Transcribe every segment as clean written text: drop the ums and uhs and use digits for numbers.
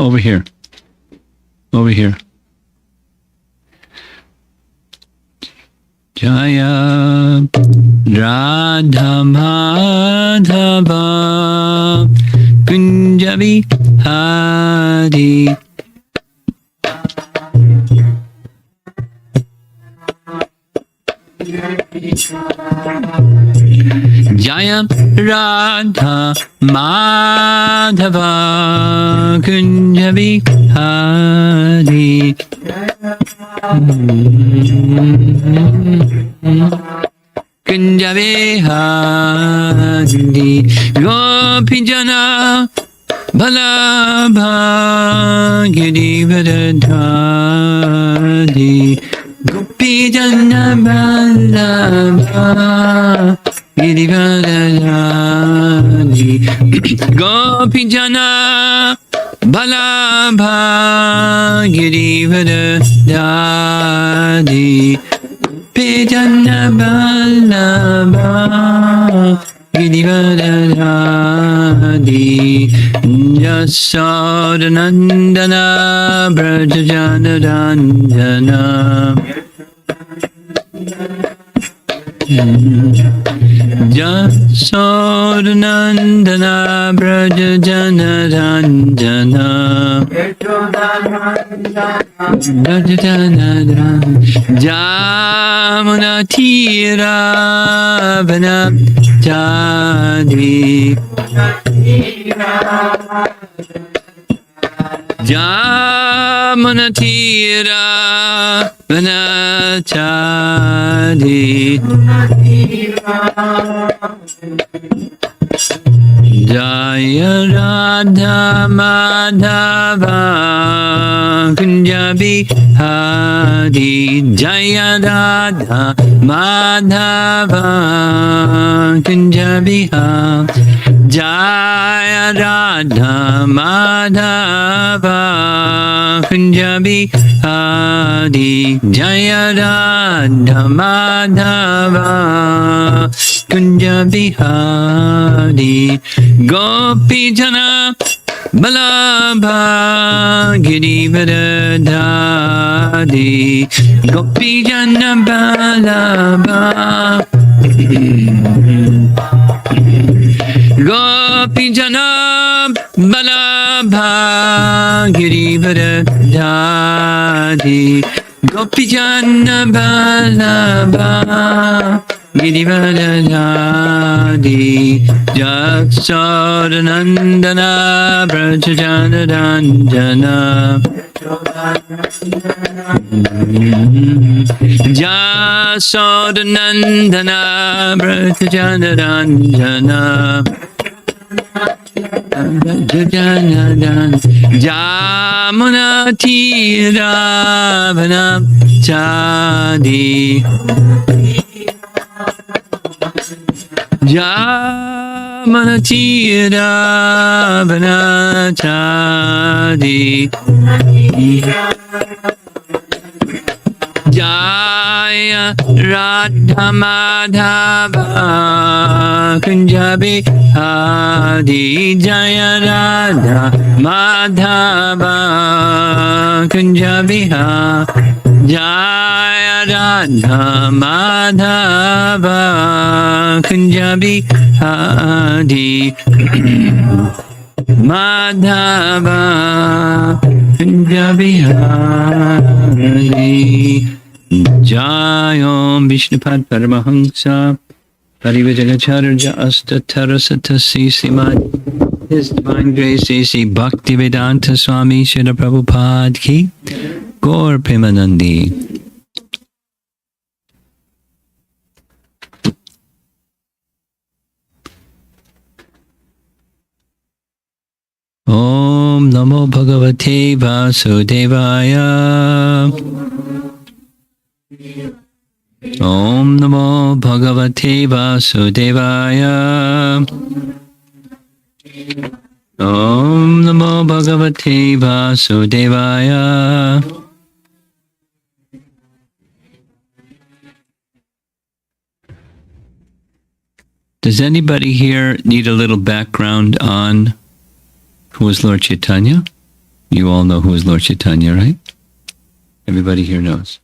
Over here. Over here. Jaya Radha Madhava Kunjabi Hari. Jaya Radha Madhava Kunjabi Hari. Kunjabi Hari. Gopijana Balabha Girivardhari. Gopijana Balabha Girivardhari. Gopijana Balabha Girivardhari. Gopijana Balabha Girivardhari. Yasodanandana Brajajana Ranjana. Yasodanandana Brajajana Ranjana. Jamuna Tira Vanapchadi. Jamuna Tira Vanapchadi. Jaya Radha Madhava Kunjabi Hari. Jaya Radha Madhava Kunjabi Hari. Jaya Radha Madhava Kunjabi Hari. Jaya Radha Madhava Kunjabi Hari. Gopijana Balabha Girivardhari. Gopijana Balabha Gopijana Balabha Girivardhari. Gopijana Balabha Girivardhari. Jasodanandana Brajajana Ranjana. Jasodanandana Brajajana Ranjana. Jamuna Tira Vanapchadi. Jamuna Tira Vanapchadi. Jaya Radha Madhava Kunjabi Hari. Jaya Radha Madhava Kunjabi Hari. Jaya Radha Madhava Kunjabi Hari. Madhava Kunjabi Hari. Jayom Vishnupad Paramahamsa Parivajagacharya Astatarasata Simad. His Divine Grace A.C. Bhaktivedanta Swami Srila Prabhupada Ki Gaur Premanandi. Om Namo Bhagavate Vasudevaya. Om Namo Bhagavate Vasudevaya. Om Namo Bhagavate Vasudevaya. Does anybody here need a little background on who was Lord Chaitanya? You all know who is Lord Chaitanya, right? Everybody here knows.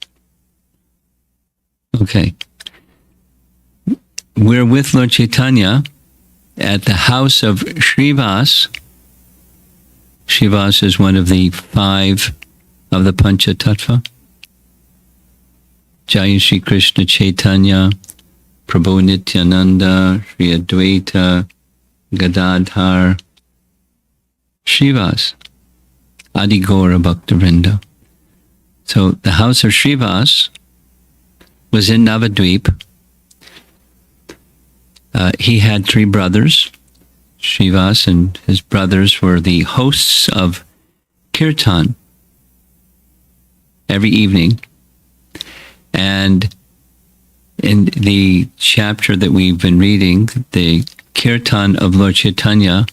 Okay. We're with Lord Chaitanya at the house of Srivas. Srivas is one of the 5 of the Pancha Tattva. Jaya Shri Krishna Chaitanya, Prabhu Nityananda, Sri Advaita, Gadadhar, Srivas, Adi Gaura Bhaktivinoda. So the house of Srivas was in Navadvip. He had 3 brothers. Srivas and his brothers were the hosts of Kirtan every evening. And in the chapter that we've been reading, the Kirtan of Lord Chaitanya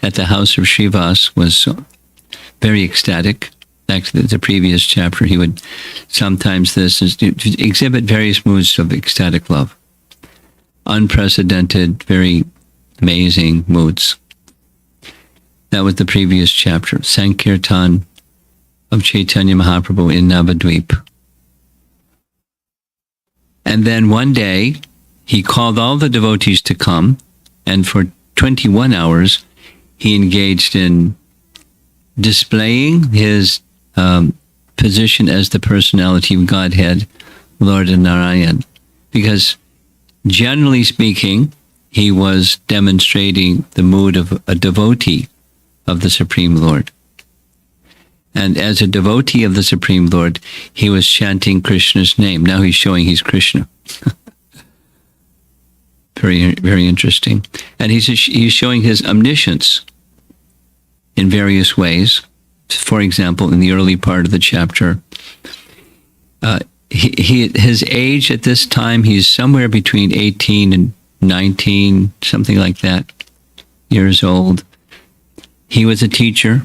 at the house of Srivas was very ecstatic. Actually, the previous chapter, he would sometimes exhibit various moods of ecstatic love. Unprecedented, very amazing moods. That was the previous chapter, Sankirtana of Chaitanya Mahaprabhu in Navadvip. And then one day, he called all the devotees to come, and for 21 hours, he engaged in displaying his position as the personality of Godhead, Lord Narayani. Because generally speaking, he was demonstrating the mood of a devotee of the Supreme Lord. And as a devotee of the Supreme Lord, he was chanting Krishna's name. Now he's showing he's Krishna. Very, very interesting. And he's showing his omniscience in various ways. For example, in the early part of the chapter, his age at this time, he's somewhere between 18 and 19, something like that, years old. He was a teacher,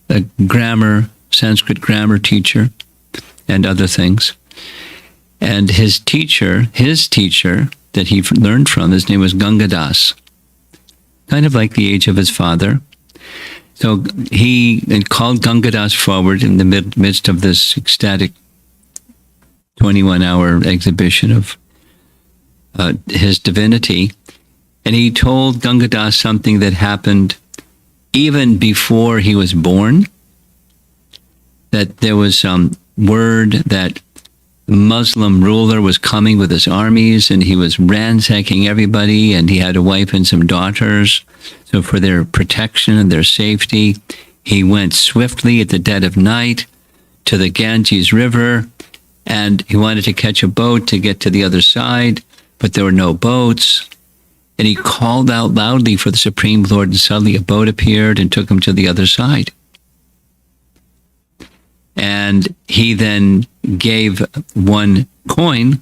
a Sanskrit grammar teacher, and other things. And his teacher that he learned from, his name was Gangadas, kind of like the age of his father. So he called Gangadas forward in the midst of this ecstatic 21-hour exhibition of his divinity. And he told Gangadas something that happened even before he was born, that there was some word that the Muslim ruler was coming with his armies, and he was ransacking everybody, and he had a wife and some daughters. So for their protection and their safety, he went swiftly at the dead of night to the Ganges River, and he wanted to catch a boat to get to the other side, but there were no boats. And he called out loudly for the Supreme Lord, and suddenly a boat appeared and took him to the other side. And he then gave 1 coin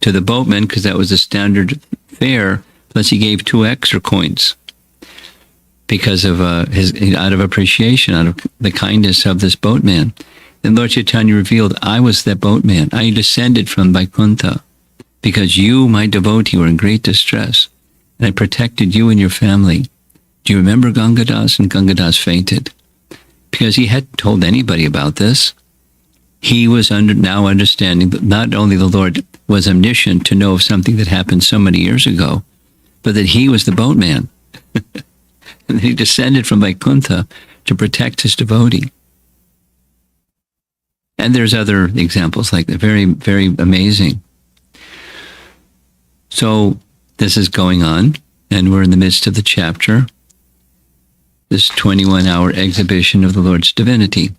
to the boatman, because that was the standard fare, plus he gave 2 extra coins because of out of appreciation, out of the kindness of this boatman. Then Lord Chaitanya revealed, I was that boatman. I descended from Vaikuntha because you, my devotee, were in great distress, and I protected you and your family. Do you remember Gangadas? And Gangadas fainted because he hadn't told anybody about this. He was now understanding that not only the Lord was omniscient to know of something that happened so many years ago, but that he was the boatman. And he descended from Vaikuntha to protect his devotee. And there's other examples like that, very, very amazing. So this is going on, and we're in the midst of the chapter, this 21-hour exhibition of the Lord's divinity.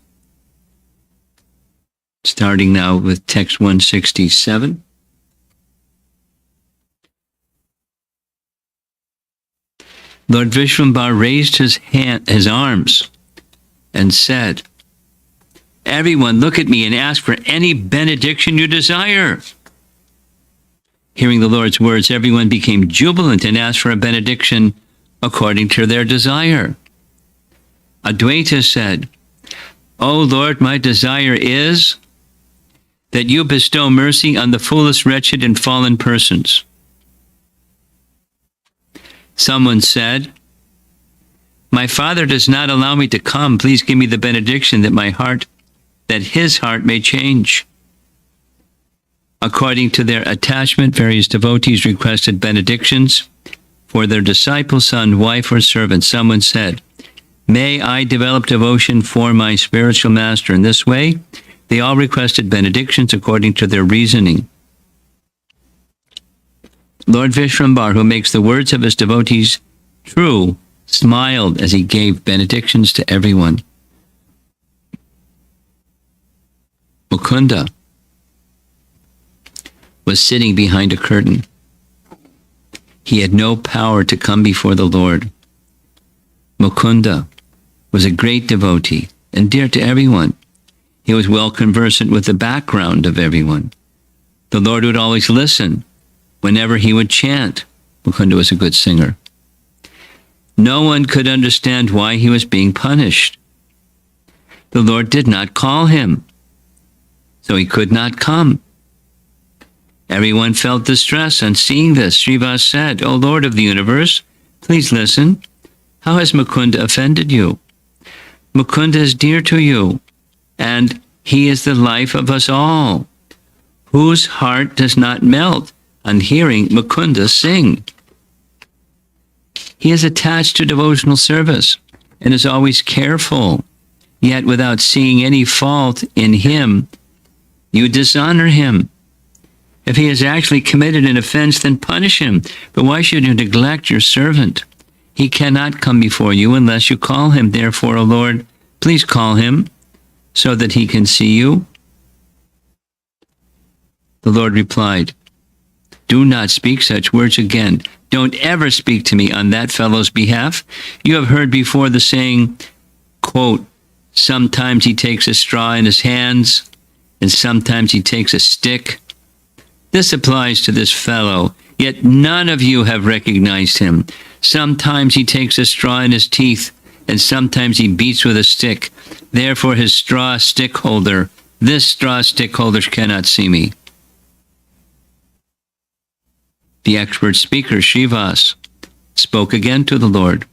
Starting now with text 167. Lord Vishwambar raised his arms and said, everyone look at me and ask for any benediction you desire. Hearing the Lord's words, everyone became jubilant and asked for a benediction according to their desire. Advaita said, O Lord, my desire is that you bestow mercy on the foolish, wretched, and fallen persons. Someone said, My father does not allow me to come. Please give me the benediction that his heart may change. According to their attachment, various devotees requested benedictions for their disciple, son, wife, or servant. Someone said, "May I develop devotion for my spiritual master." In this way, they all requested benedictions according to their reasoning. Lord Vishrambar, who makes the words of his devotees true, smiled as he gave benedictions to everyone. Mukunda was sitting behind a curtain. He had no power to come before the Lord. Mukunda was a great devotee and dear to everyone. He was well conversant with the background of everyone. The Lord would always listen whenever he would chant. Mukunda was a good singer. No one could understand why he was being punished. The Lord did not call him, so he could not come. Everyone felt distress on seeing this. Srivas said, "O Lord of the universe, please listen. How has Mukunda offended you? Mukunda is dear to you, and he is the life of us all. Whose heart does not melt on hearing Mukunda sing? He is attached to devotional service and is always careful, yet without seeing any fault in him, you dishonor him. If he has actually committed an offense, then punish him. But why should you neglect your servant? He cannot come before you unless you call him. Therefore, O Lord, please call him so that he can see you." The Lord replied, "Do not speak such words again. Don't ever speak to me on that fellow's behalf. You have heard before the saying, quote, sometimes he takes a straw in his hands, and sometimes he takes a stick. This applies to this fellow, yet none of you have recognized him. Sometimes he takes a straw in his teeth, and sometimes he beats with a stick. Therefore this straw stick holder cannot see me." The expert speaker, Srivas, spoke again to the Lord.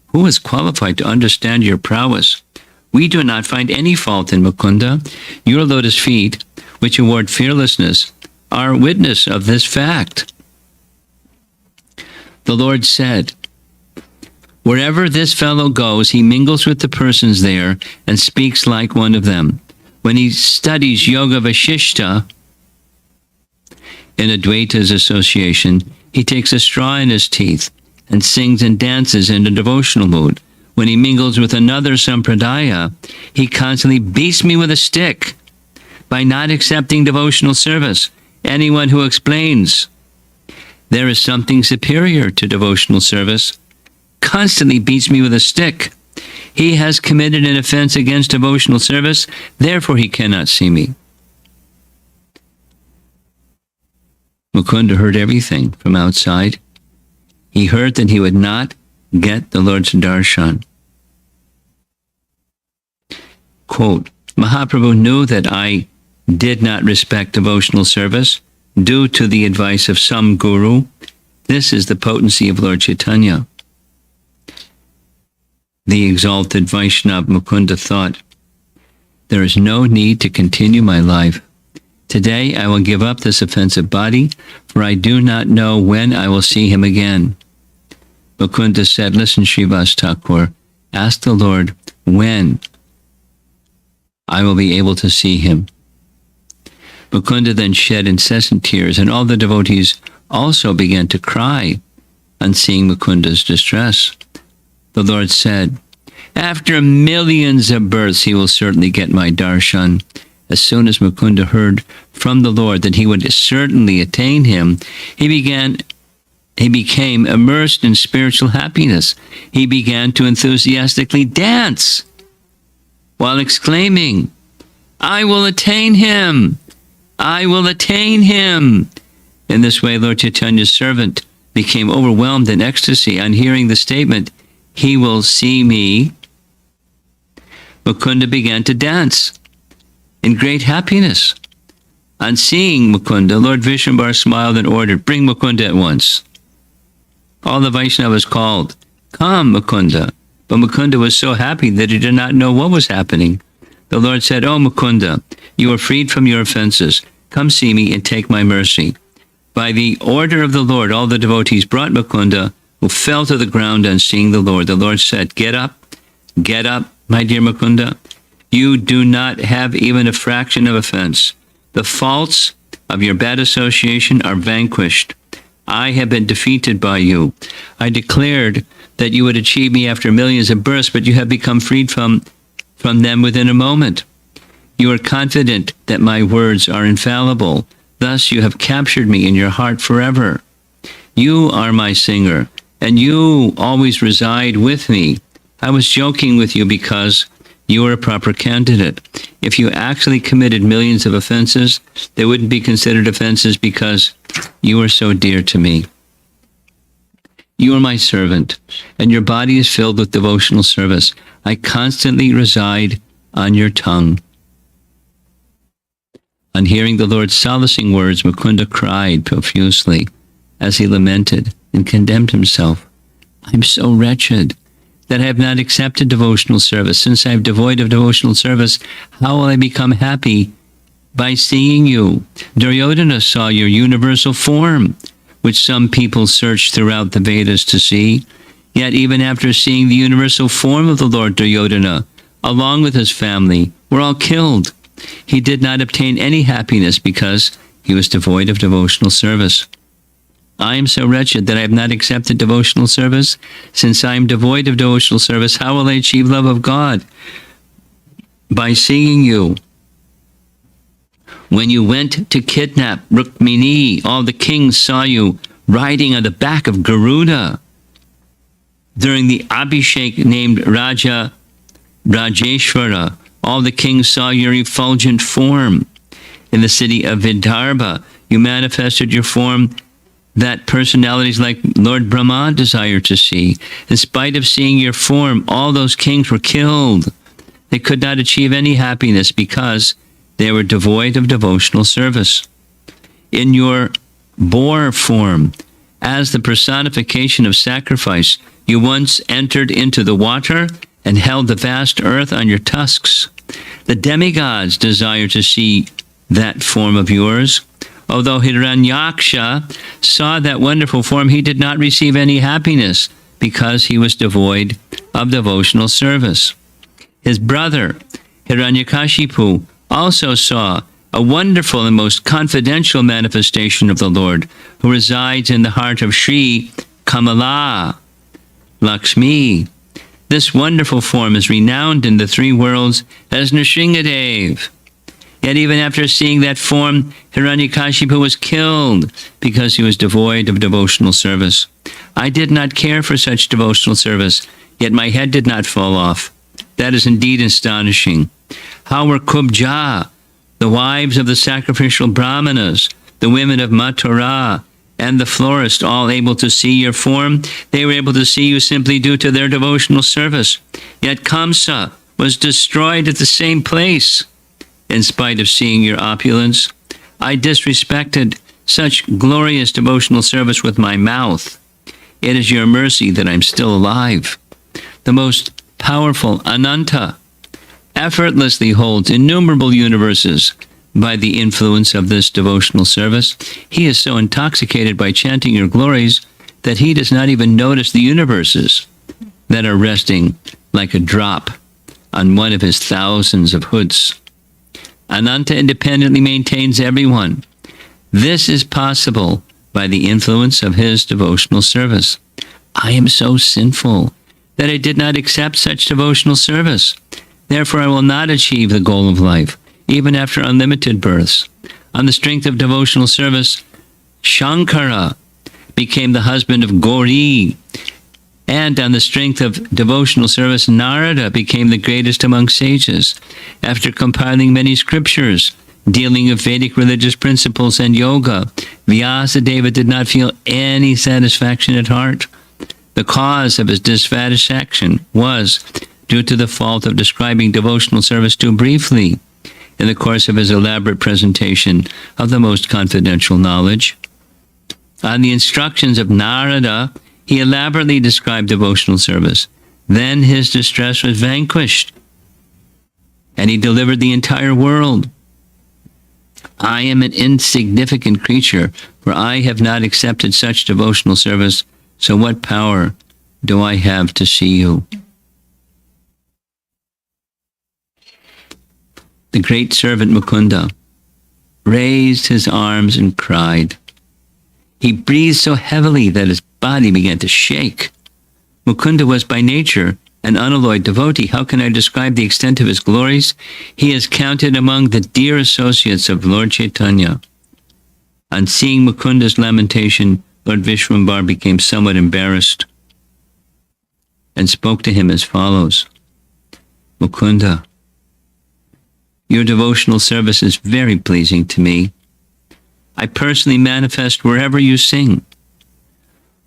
"Who is qualified to understand your prowess? We do not find any fault in Mukunda. Your lotus feet, which award fearlessness, are witness of this fact." The Lord said, "Wherever this fellow goes, he mingles with the persons there and speaks like one of them. When he studies Yoga Vashishta in Advaita's association, he takes a straw in his teeth and sings and dances in a devotional mood. When he mingles with another sampradaya, he constantly beats me with a stick by not accepting devotional service. Anyone who explains there is something superior to devotional service constantly beats me with a stick. He has committed an offense against devotional service, therefore he cannot see me." Mukunda heard everything from outside. He heard that he would not get the Lord's darshan. Quote, "Mahaprabhu knew that I did not respect devotional service due to the advice of some guru. This is the potency of Lord Chaitanya." The exalted Vaishnava Mukunda thought, "There is no need to continue my life. Today I will give up this offensive body, for I do not know when I will see him again." Mukunda said, "Listen, Srivas Thakur, ask the Lord when I will be able to see him." Mukunda then shed incessant tears, and all the devotees also began to cry on seeing Mukunda's distress. The Lord said, "After millions of births, he will certainly get my darshan." As soon as Mukunda heard from the Lord that he would certainly attain him, he became immersed in spiritual happiness. He began to enthusiastically dance while exclaiming, "I will attain him! I will attain him!" In this way, Lord Chaitanya's servant became overwhelmed in ecstasy on hearing the statement, "He will see me." Mukunda began to dance in great happiness. On seeing Mukunda, Lord Vishrambar smiled and ordered, "Bring Mukunda at once." All the Vaishnavas called, "Come, Mukunda." But Mukunda was so happy that he did not know what was happening. The Lord said, "Oh, Mukunda, you are freed from your offenses. Come see me and take my mercy." By the order of the Lord, all the devotees brought Mukunda, who fell to the ground on seeing the Lord. The Lord said, get up, my dear Mukunda. You do not have even a fraction of offense. The faults of your bad association are vanquished. I have been defeated by you. I declared that you would achieve me after millions of births, but you have become freed from them within a moment. You are confident that my words are infallible. Thus you have captured me in your heart forever. You are my singer, and you always reside with me. I was joking with you because you are a proper candidate. If you actually committed millions of offenses, they wouldn't be considered offenses because you are so dear to me. You are my servant, and your body is filled with devotional service. I constantly reside on your tongue. On hearing the Lord's solacing words, Mukunda cried profusely as he lamented and condemned himself. I'm so wretched that I have not accepted devotional service. Since I am devoid of devotional service, how will I become happy? By seeing you. Duryodhana saw your universal form, which some people search throughout the Vedas to see. Yet even after seeing the universal form of the Lord, Duryodhana, along with his family, were all killed. He did not obtain any happiness because he was devoid of devotional service. I am so wretched that I have not accepted devotional service. Since I am devoid of devotional service, how will I achieve love of God? By seeing you. When you went to kidnap Rukmini, all the kings saw you riding on the back of Garuda. During the Abhishek named Raja Rajeshwara, all the kings saw your effulgent form. In the city of Vidarbha, you manifested your form that personalities like Lord Brahma desire to see. In spite of seeing your form, all those kings were killed. They could not achieve any happiness because they were devoid of devotional service. In your boar form, as the personification of sacrifice, you once entered into the water and held the vast earth on your tusks. The demigods desire to see that form of yours. Although Hiranyaksha saw that wonderful form, he did not receive any happiness because he was devoid of devotional service. His brother, Hiranyakashipu, also saw a wonderful and most confidential manifestation of the Lord, who resides in the heart of Sri Kamala, Lakshmi. This wonderful form is renowned in the three worlds as Nrsingadev. Yet even after seeing that form, Hiranyakashipu was killed because he was devoid of devotional service. I did not care for such devotional service, yet my head did not fall off. That is indeed astonishing. How were Kubja, the wives of the sacrificial brahmanas, the women of Mathura, and the florist all able to see your form? They were able to see you simply due to their devotional service. Yet Kamsa was destroyed at the same place. In spite of seeing your opulence, I disrespected such glorious devotional service with my mouth. It is your mercy that I'm still alive. The most powerful Ananta effortlessly holds innumerable universes by the influence of this devotional service. He is so intoxicated by chanting your glories that he does not even notice the universes that are resting like a drop on one of his thousands of hoods. Ananta independently maintains everyone. This is possible by the influence of his devotional service. I am so sinful that I did not accept such devotional service. Therefore, I will not achieve the goal of life, even after unlimited births. On the strength of devotional service, Shankara became the husband of Gauri. And on the strength of devotional service, Narada became the greatest among sages. After compiling many scriptures dealing with Vedic religious principles and yoga, Vyasadeva did not feel any satisfaction at heart. The cause of his dissatisfaction was due to the fault of describing devotional service too briefly in the course of his elaborate presentation of the most confidential knowledge. On the instructions of Narada, he elaborately described devotional service. Then his distress was vanquished, and he delivered the entire world. I am an insignificant creature, for I have not accepted such devotional service, so what power do I have to see you? The great servant Mukunda raised his arms and cried. He breathed so heavily that his body began to shake. Mukunda was by nature an unalloyed devotee. How can I describe the extent of his glories? He is counted among the dear associates of Lord Chaitanya. On seeing Mukunda's lamentation, Lord Vishwambar became somewhat embarrassed and spoke to him as follows. Mukunda, your devotional service is very pleasing to me. I personally manifest wherever you sing.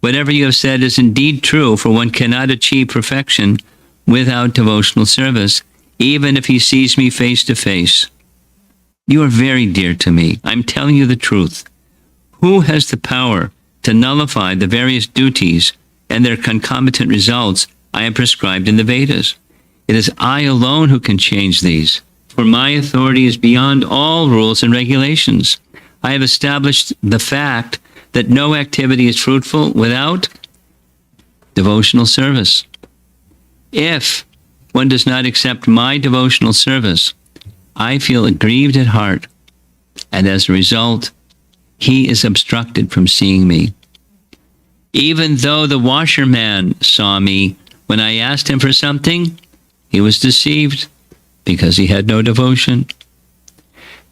Whatever you have said is indeed true, for one cannot achieve perfection without devotional service, even if he sees me face to face. You are very dear to me. I'm telling you the truth. Who has the power to nullify the various duties and their concomitant results I have prescribed in the Vedas? It is I alone who can change these, for my authority is beyond all rules and regulations. I have established the fact that no activity is fruitful without devotional service. If one does not accept my devotional service, I feel aggrieved at heart, and as a result, he is obstructed from seeing me. Even though the washerman saw me when I asked him for something, he was deceived because he had no devotion.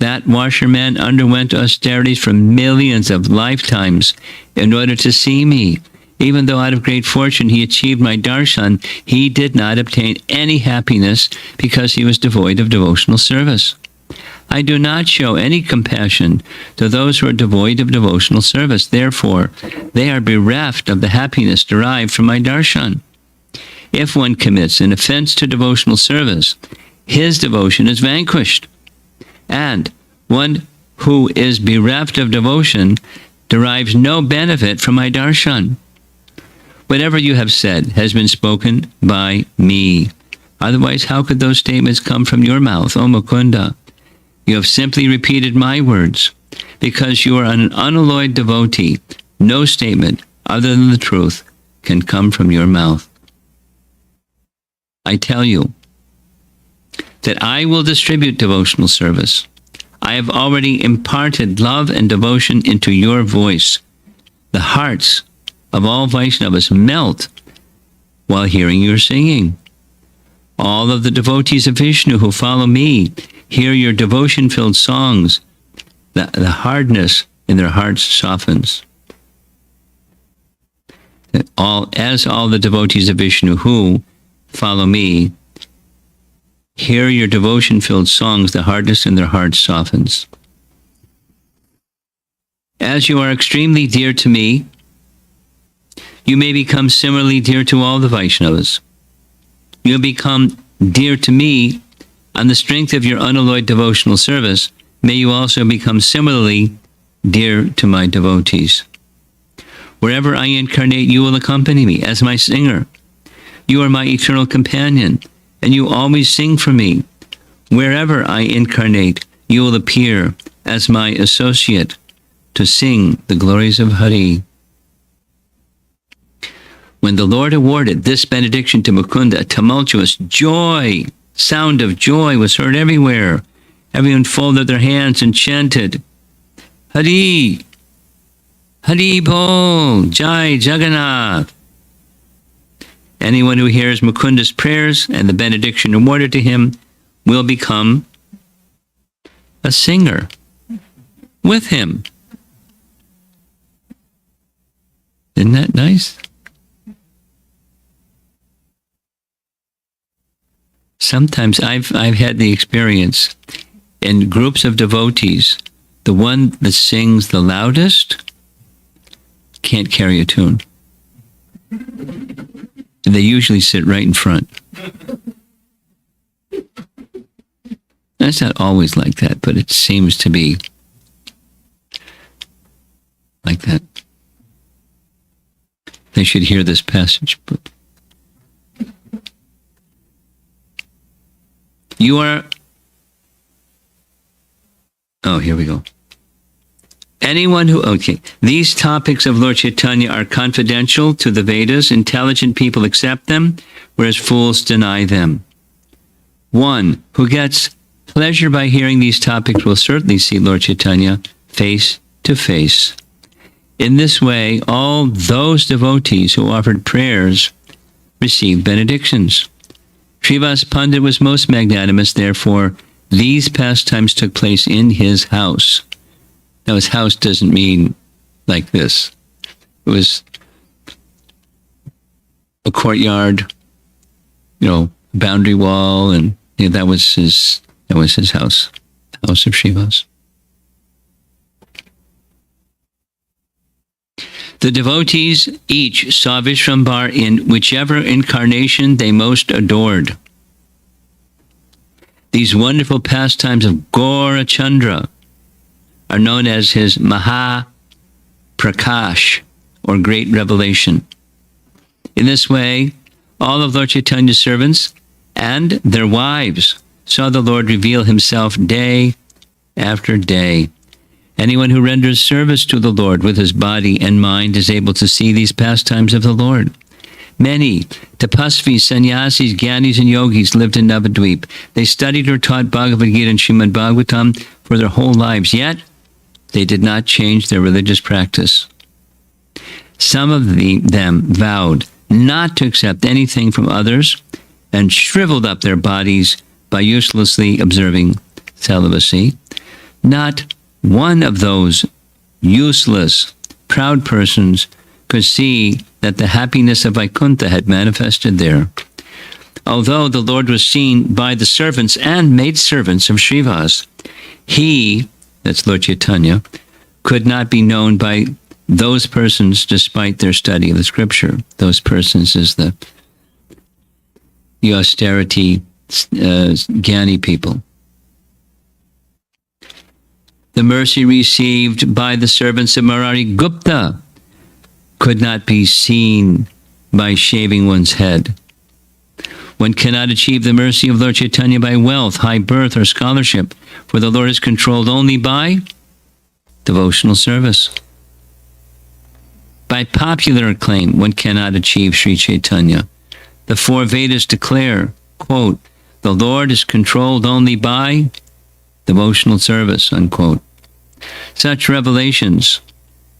That washerman underwent austerities for millions of lifetimes in order to see me. Even though out of great fortune he achieved my darshan, he did not obtain any happiness because he was devoid of devotional service. I do not show any compassion to those who are devoid of devotional service. Therefore, they are bereft of the happiness derived from my darshan. If one commits an offense to devotional service, his devotion is vanquished. And one who is bereft of devotion derives no benefit from my darshan. Whatever you have said has been spoken by me. Otherwise, how could those statements come from your mouth, O Mukunda? You have simply repeated my words. Because you are an unalloyed devotee, no statement other than the truth can come from your mouth. I tell you that I will distribute devotional service. I have already imparted love and devotion into your voice. The hearts of all Vaishnavas melt while hearing your singing. All of the devotees of Vishnu who follow me hear your devotion-filled songs. The hardness in their hearts softens. As all the devotees of Vishnu who follow me hear your devotion-filled songs, the hardness in their hearts softens. As you are extremely dear to me, you may become similarly dear to all the Vaishnavas. You'll become dear to me on the strength of your unalloyed devotional service. May you also become similarly dear to my devotees. Wherever I incarnate, you will accompany me as my singer. You are my eternal companion, and you always sing for me. Wherever I incarnate, you will appear as my associate to sing the glories of Hari. When the Lord awarded this benediction to Mukunda, a tumultuous sound of joy was heard everywhere. Everyone folded their hands and chanted, Hari, Hari Bol, Jai Jagannath. Anyone who hears Mukunda's prayers and the benediction awarded to him will become a singer with him. Isn't that nice? Sometimes I've had the experience in groups of devotees, the one that sings the loudest can't carry a tune. And they usually sit right in front. That's not always like that, but it seems to be like that. They should hear this passage. But You are... Oh, here we go. Anyone who... Okay. These topics of Lord Chaitanya are confidential to the Vedas. Intelligent people accept them, whereas fools deny them. One who gets pleasure by hearing these topics will certainly see Lord Chaitanya face to face. In this way, all those devotees who offered prayers received benedictions. Srivas Pandit was most magnanimous, therefore, these pastimes took place in his house. Now, his house doesn't mean like this. It was a courtyard, boundary wall, and that was his house, the house of Srivas. The devotees each saw Vishrambar in whichever incarnation they most adored. These wonderful pastimes of Gaura Chandra are known as his Maha-prakasa, or Great Revelation. In this way, all of Lord Chaitanya's servants and their wives saw the Lord reveal himself day after day. Anyone who renders service to the Lord with his body and mind is able to see these pastimes of the Lord. Many tapasvis, sannyasis, gyanis, and yogis lived in Navadvip. They studied or taught Bhagavad Gita and Srimad Bhagavatam for their whole lives, yet they did not change their religious practice. Some of them vowed not to accept anything from others and shriveled up their bodies by uselessly observing celibacy. Not one of those useless, proud persons could see that the happiness of Vaikuntha had manifested there. Although the Lord was seen by the servants and maidservants of Srivas, he, that's Lord Chaitanya, could not be known by those persons despite their study of the scripture. Those persons is the austerity, Jnani people. The mercy received by the servants of Murari Gupta could not be seen by shaving one's head. One cannot achieve the mercy of Lord Chaitanya by wealth, high birth, or scholarship, for the Lord is controlled only by devotional service. By popular acclaim, one cannot achieve Sri Chaitanya. The four Vedas declare, quote, the Lord is controlled only by devotional service, unquote. Such revelations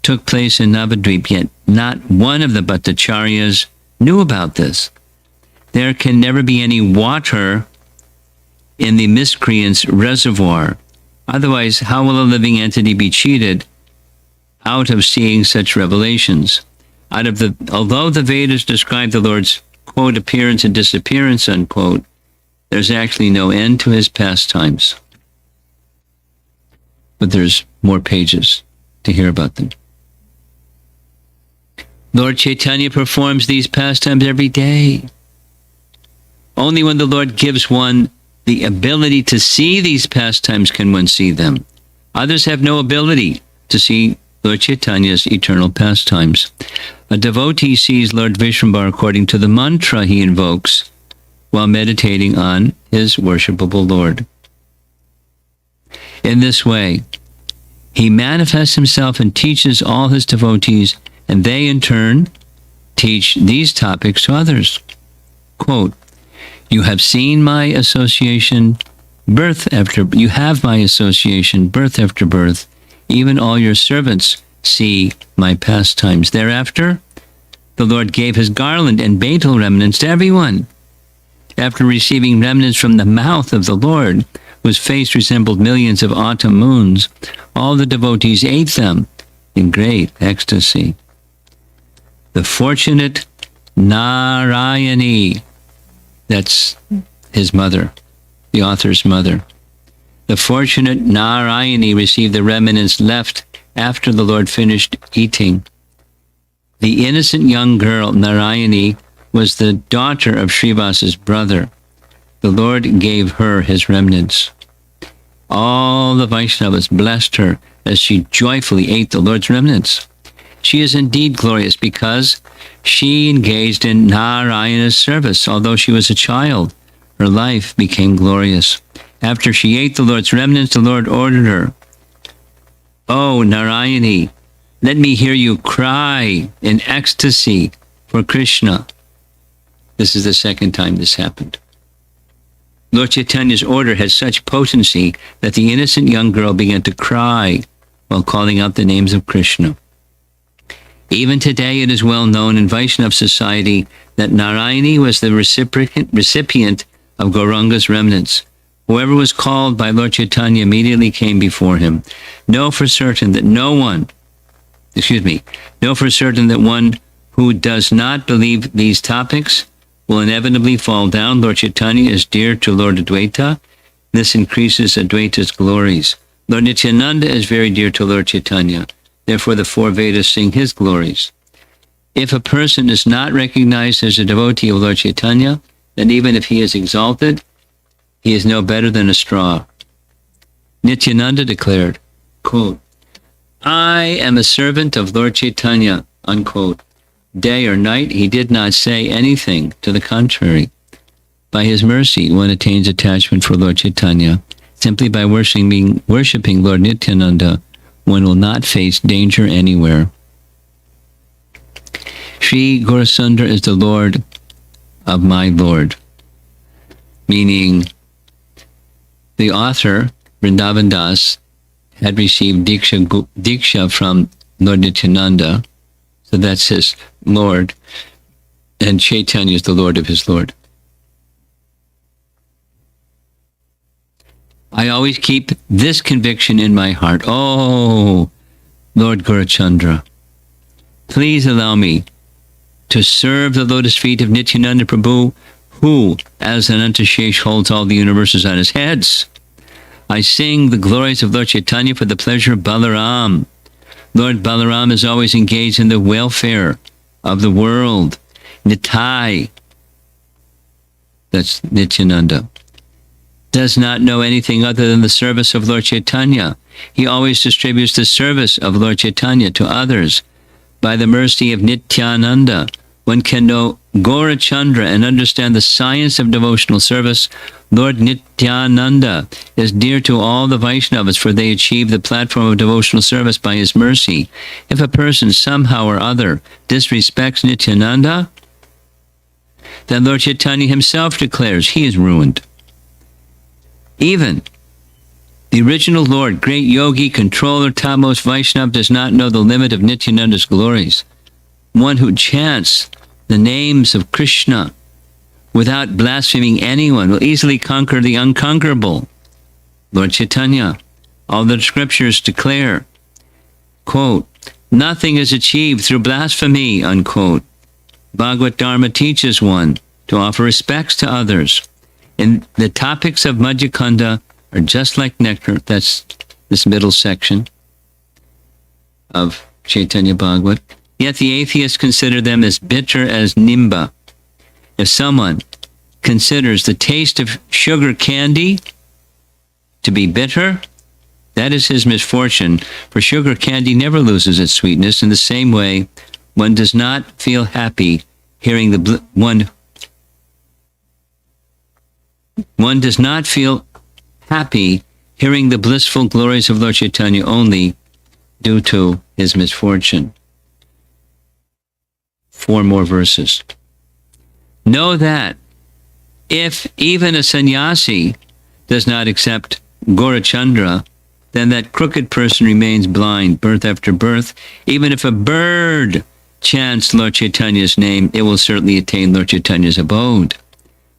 took place in Navadvip, yet not one of the Bhattacharyas knew about this. There can never be any water in the miscreant's reservoir. Otherwise, how will a living entity be cheated out of seeing such revelations? Although the Vedas describe the Lord's, quote, appearance and disappearance, unquote, there's actually no end to his pastimes. But there's more pages to hear about them. Lord Chaitanya performs these pastimes every day. Only when the Lord gives one the ability to see these pastimes can one see them. Others have no ability to see Lord Chaitanya's eternal pastimes. A devotee sees Lord Vishrambar according to the mantra he invokes while meditating on his worshipable Lord. In this way, he manifests himself and teaches all his devotees, and they in turn teach these topics to others. Quote, you have seen my association, you have my association, birth after birth. Even all your servants see my pastimes. Thereafter, the Lord gave his garland and betel remnants to everyone. After receiving remnants from the mouth of the Lord, whose face resembled millions of autumn moons, all the devotees ate them in great ecstasy. The fortunate Narayani, that's his mother, the author's mother. The fortunate Narayani received the remnants left after the Lord finished eating. The innocent young girl, Narayani, was the daughter of Srivas's brother. The Lord gave her his remnants. All the Vaishnavas blessed her as she joyfully ate the Lord's remnants. She is indeed glorious because she engaged in Narayana's service. Although she was a child, her life became glorious. After she ate the Lord's remnants, the Lord ordered her, "Oh, Narayani, let me hear you cry in ecstasy for Krishna." This is the second time this happened. Lord Chaitanya's order had such potency that the innocent young girl began to cry while calling out the names of Krishna. Even today, it is well known in Vaishnava society that Narayani was the recipient of Gauranga's remnants. Whoever was called by Lord Chaitanya immediately came before him. Know for certain that one who does not believe these topics will inevitably fall down. Lord Chaitanya is dear to Lord Advaita. This increases Advaita's glories. Lord Nityananda is very dear to Lord Chaitanya. Therefore, the four Vedas sing his glories. If a person is not recognized as a devotee of Lord Chaitanya, then even if he is exalted, he is no better than a straw. Nityananda declared, quote, "I am a servant of Lord Chaitanya," unquote. Day or night, he did not say anything to the contrary. By his mercy, one attains attachment for Lord Chaitanya. Simply by worshipping Lord Nityananda, one will not face danger anywhere. Sri Gaurasundara is the Lord of my Lord. Meaning, the author, Vrindavan Das, had received Diksha from Lord Nityananda, so that's his Lord, and Chaitanya is the Lord of his Lord. I always keep this conviction in my heart. Oh, Lord Gaurachandra, please allow me to serve the lotus feet of Nityananda Prabhu, who, as Anantashesh, holds all the universes on his heads. I sing the glories of Lord Chaitanya for the pleasure of Balaram. Lord Balaram is always engaged in the welfare of the world. Nitai, that's Nityananda, does not know anything other than the service of Lord Chaitanya. He always distributes the service of Lord Chaitanya to others. By the mercy of Nityananda, one can know Gaurachandra and understand the science of devotional service. Lord Nityananda is dear to all the Vaishnavas, for they achieve the platform of devotional service by his mercy. If a person somehow or other disrespects Nityananda, then Lord Chaitanya himself declares he is ruined. Even the original Lord, great yogi, controller, topmost Vaishnava, does not know the limit of Nityananda's glories. One who chants the names of Krishna without blaspheming anyone will easily conquer the unconquerable. Lord Chaitanya, all the scriptures declare, quote, "Nothing is achieved through blasphemy," unquote. Bhagavad Dharma teaches one to offer respects to others. And the topics of Madhya are just like nectar. That's this middle section of Chaitanya Bhagavata. Yet the atheists consider them as bitter as nimba. If someone considers the taste of sugar candy to be bitter, that is his misfortune, for sugar candy never loses its sweetness. In the same way, one does not feel happy hearing One does not feel happy hearing the blissful glories of Lord Chaitanya only due to his misfortune. 4 more verses. Know that if even a sannyasi does not accept Gaurachandra, then that crooked person remains blind birth after birth. Even if a bird chants Lord Chaitanya's name, it will certainly attain Lord Chaitanya's abode.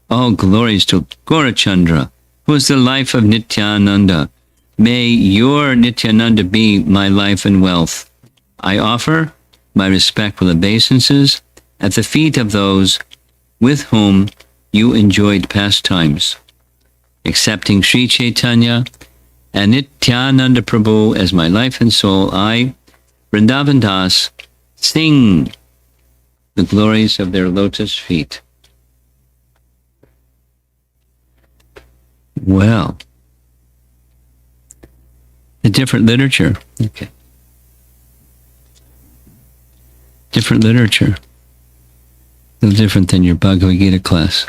All glories to Gaurachandra, who is the life of Nityananda. May your Nityananda be my life and wealth. I offer my respectful obeisances at the feet of those with whom you enjoyed pastimes. Accepting Sri Chaitanya and Nityananda Prabhu as my life and soul, I, Vrindavan Das, sing the glories of their lotus feet. Well, a different literature. Okay. Different literature. A little different than your Bhagavad Gita class.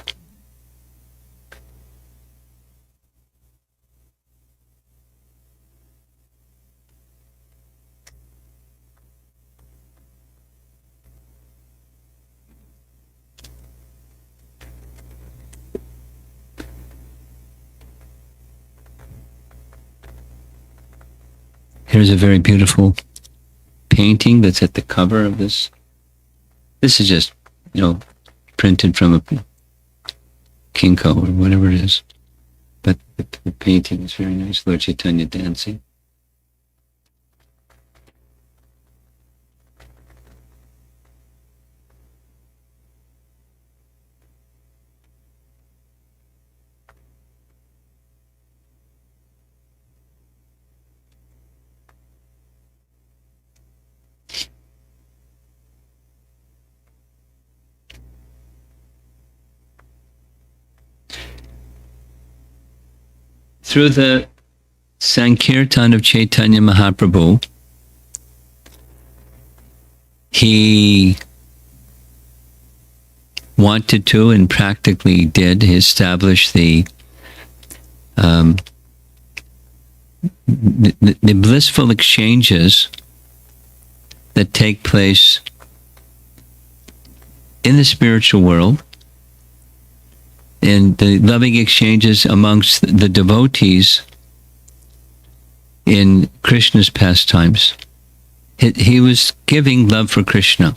Here's a very beautiful painting that's at the cover of this. This is just, printed from a Kinko or whatever it is. But the painting is very nice. Lord Chaitanya dancing. Through the Sankirtana of Chaitanya Mahaprabhu, he wanted to and practically did establish the blissful exchanges that take place in the spiritual world, and the loving exchanges amongst the devotees in Krishna's pastimes. He was giving love for Krishna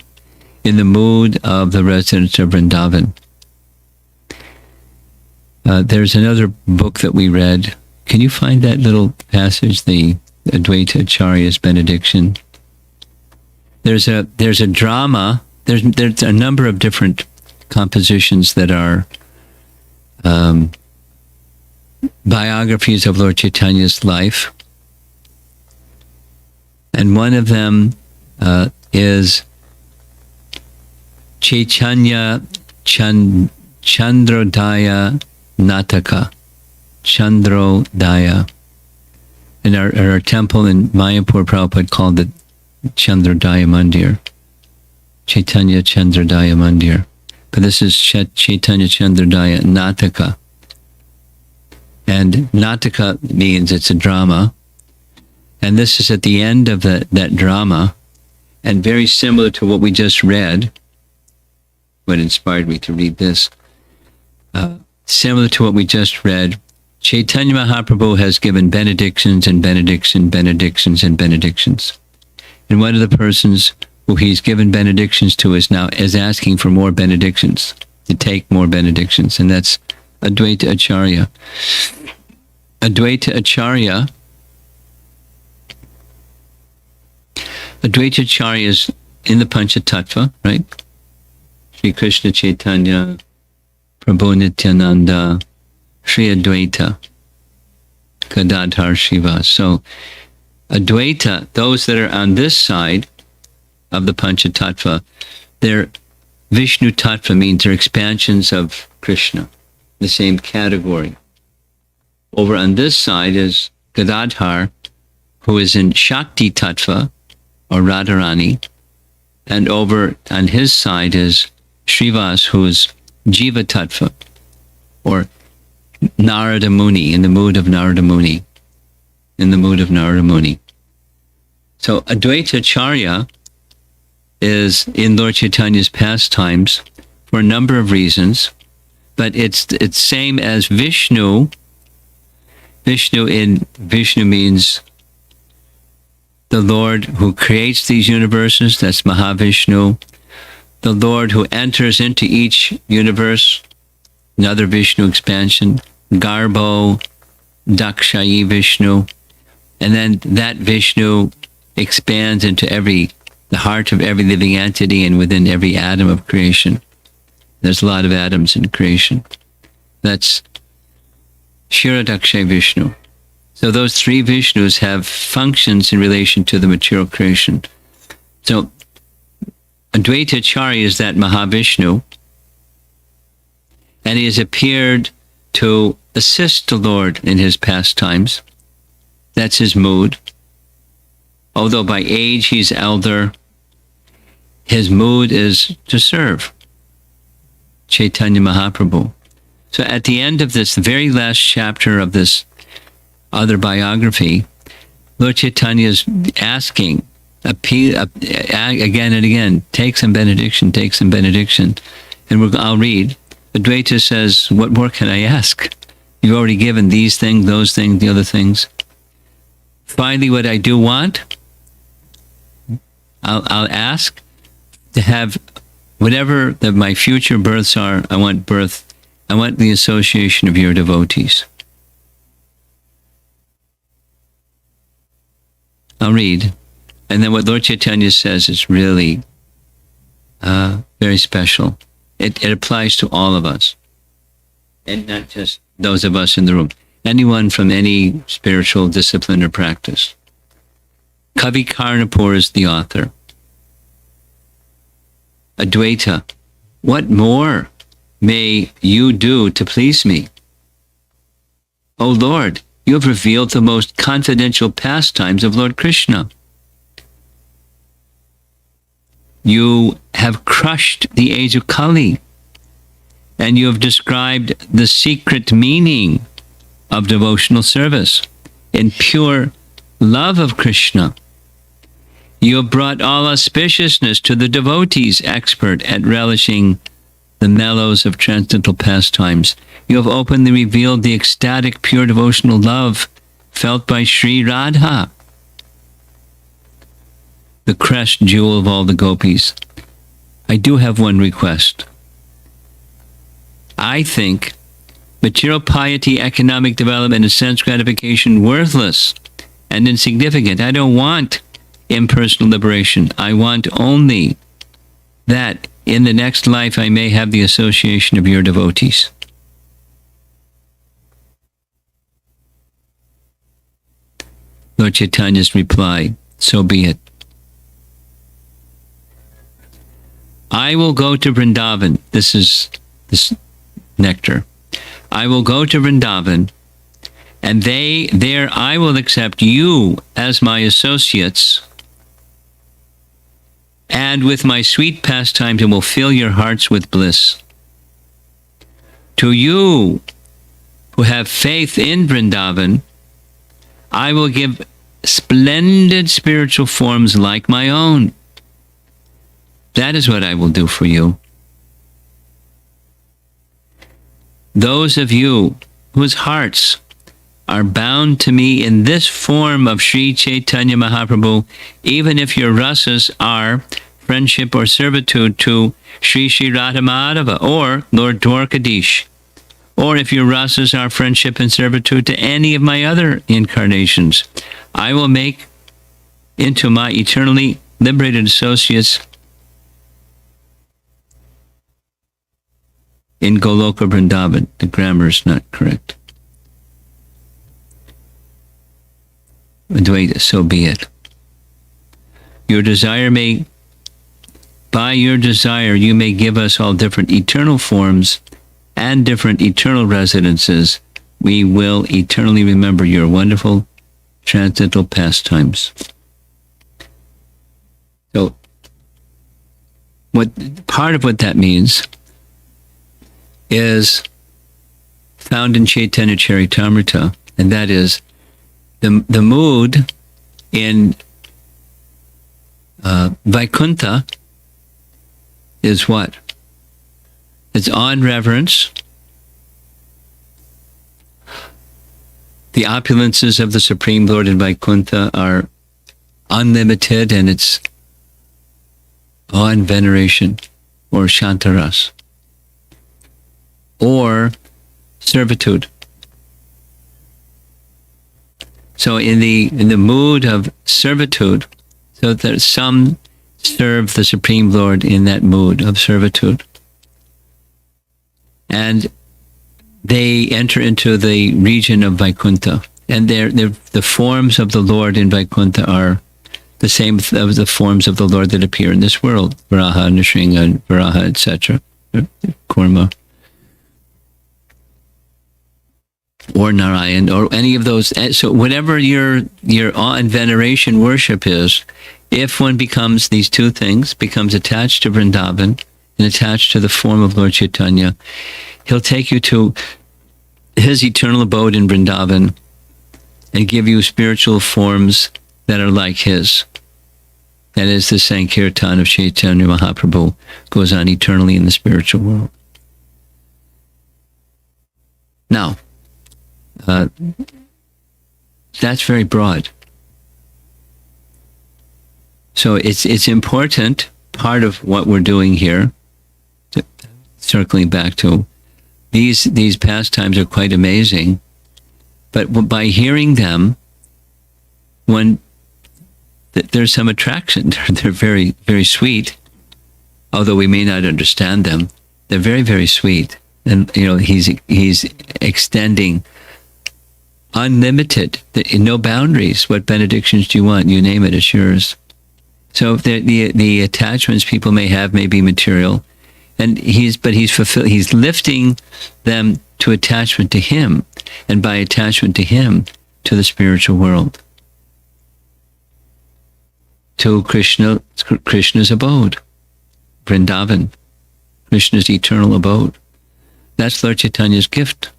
in the mood of the residents of Vrindavan. There's another book that we read. Can you find that little passage, the Advaita Acharya's benediction? There's a drama. There's a number of different compositions that are biographies of Lord Chaitanya's life. And one of them is Chaitanya Chandrodaya Nataka. Chandrodaya. And our temple in Mayapur, Prabhupada called it Chandrodaya Mandir. Chaitanya Chandrodaya Mandir. But this is Chaitanya Chandrodaya Nataka. And Nataka means it's a drama. And this is at the end of that drama, and very similar to what we just read, what inspired me to read this. Similar to what we just read, Chaitanya Mahaprabhu has given benedictions and benedictions and benedictions. And one of the persons who he's given benedictions to is asking for more benedictions, to take more benedictions, and that's Advaita Acharya. Advaita Acharya is in the Panchatattva, right? Sri Krishna Chaitanya, Prabhu Nityananda, Sri Advaita, Gadadhar Shiva. So Advaita, those that are on this side of the Panchatattva, they're Vishnu Tattva, means they're expansions of Krishna, the same category. Over on this side is Gadadhar, who is in Shakti Tattva, or Radharani, and over on his side is Srivas, who is Jiva Tattva, or Narada Muni, in the mood of Narada Muni. So Advaita Acharya is in Lord Chaitanya's pastimes for a number of reasons, but it's same as Vishnu. Vishnu means the Lord who creates these universes, that's Mahavishnu. The Lord who enters into each universe, another Vishnu expansion, Garbho, Dakshayi Vishnu. And then that Vishnu expands into the heart of every living entity and within every atom of creation. There's a lot of atoms in creation. That's Shiradakshay Vishnu. So those three Vishnus have functions in relation to the material creation. So Advaita Acharya is that Mahavishnu, and he has appeared to assist the Lord in his pastimes. That's his mood. Although by age he's elder, his mood is to serve Chaitanya Mahaprabhu. So at the end of this, the very last chapter of this other biography, Lord Chaitanya is asking, again and again, take some benediction. And I'll read. Advaita says, what more can I ask? You've already given these things, those things, the other things. finally, what I do want, I'll ask to have whatever that my future births are. I want the association of your devotees. I'll read. And then what Lord Chaitanya says is really very special. It applies to all of us. And not just those of us in the room. Anyone from any spiritual discipline or practice. Kavi Karnapur is the author. Advaita, what more may you do to please me? O Lord, you have revealed the most confidential pastimes of Lord Krishna. You have crushed the age of Kali, and you have described the secret meaning of devotional service in pure love of Krishna. You have brought all auspiciousness to the devotees expert at relishing the mellows of transcendental pastimes. You have openly revealed the ecstatic, pure devotional love felt by Sri Radha, the crest jewel of all the gopis. I do have one request. I think material piety, economic development, and sense gratification worthless and insignificant. I don't want impersonal liberation. I want only that in the next life I may have the association of your devotees. Lord Chaitanya's reply, so be it. I will go to Vrindavan. This is this nectar. I will go to Vrindavan, and there I will accept you as my associates, and with my sweet pastimes, and will fill your hearts with bliss. To you who have faith in Vrindavan, I will give splendid spiritual forms like my own. That is what I will do for you. Those of you whose hearts are bound to me in this form of Sri Chaitanya Mahaprabhu, even if your rasas are friendship or servitude to Sri Sri Radha Madhava or Lord Dwarkadish, or if your rasas are friendship and servitude to any of my other incarnations, I will make into my eternally liberated associates in Goloka Vrindavan. The grammar is not correct. Advaita, so be it. By your desire, you may give us all different eternal forms and different eternal residences. We will eternally remember your wonderful transcendental pastimes. So, part of what that means is found in Chaitanya Charitamrita, and that is the mood in Vaikuntha is what? It's awe and reverence. The opulences of the Supreme Lord in Vaikuntha are unlimited, and it's awe and veneration, or Shantaras, or servitude. So in the mood of servitude, so that some serve the Supreme Lord in that mood of servitude, and they enter into the region of Vaikuntha, and the forms of the Lord in Vaikuntha are the same as the forms of the Lord that appear in this world: Varaha, Nrsimha, Varaha, etc., Kurma, or Narayan, or any of those. So whatever your awe and veneration worship is, if one becomes these two things, becomes attached to Vrindavan and attached to the form of Lord Chaitanya, he'll take you to his eternal abode in Vrindavan and give you spiritual forms that are like his. That is, the Sankirtana of Chaitanya Mahaprabhu goes on eternally in the spiritual world. Now, that's very broad. So it's important, part of what we're doing here, circling back to these pastimes are quite amazing, but by hearing them, there's some attraction. They're very, very sweet, although we may not understand them. They're very, very sweet. And, he's extending unlimited, no boundaries. What benedictions do you want? You name it, it's yours. So the attachments people may have may be material, and he's lifting them to attachment to him, and by attachment to him, to the spiritual world, to Krishna's abode, Vrindavan, Krishna's eternal abode. That's Lord Chaitanya's gift.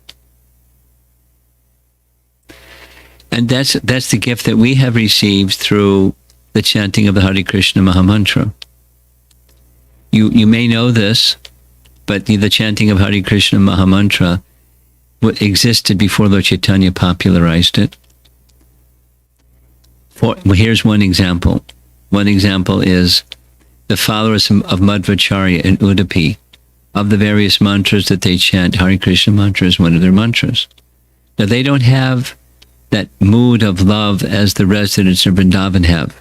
And that's the gift that we have received through the chanting of the Hare Krishna Maha Mantra. You may know this, but the chanting of Hare Krishna Maha Mantra existed before Lord Chaitanya popularized it. Here's one example. One example is the followers of Madhvacharya in Udupi. Of the various mantras that they chant, Hare Krishna mantra is one of their mantras. Now, they don't have that mood of love as the residents of Vrindavan have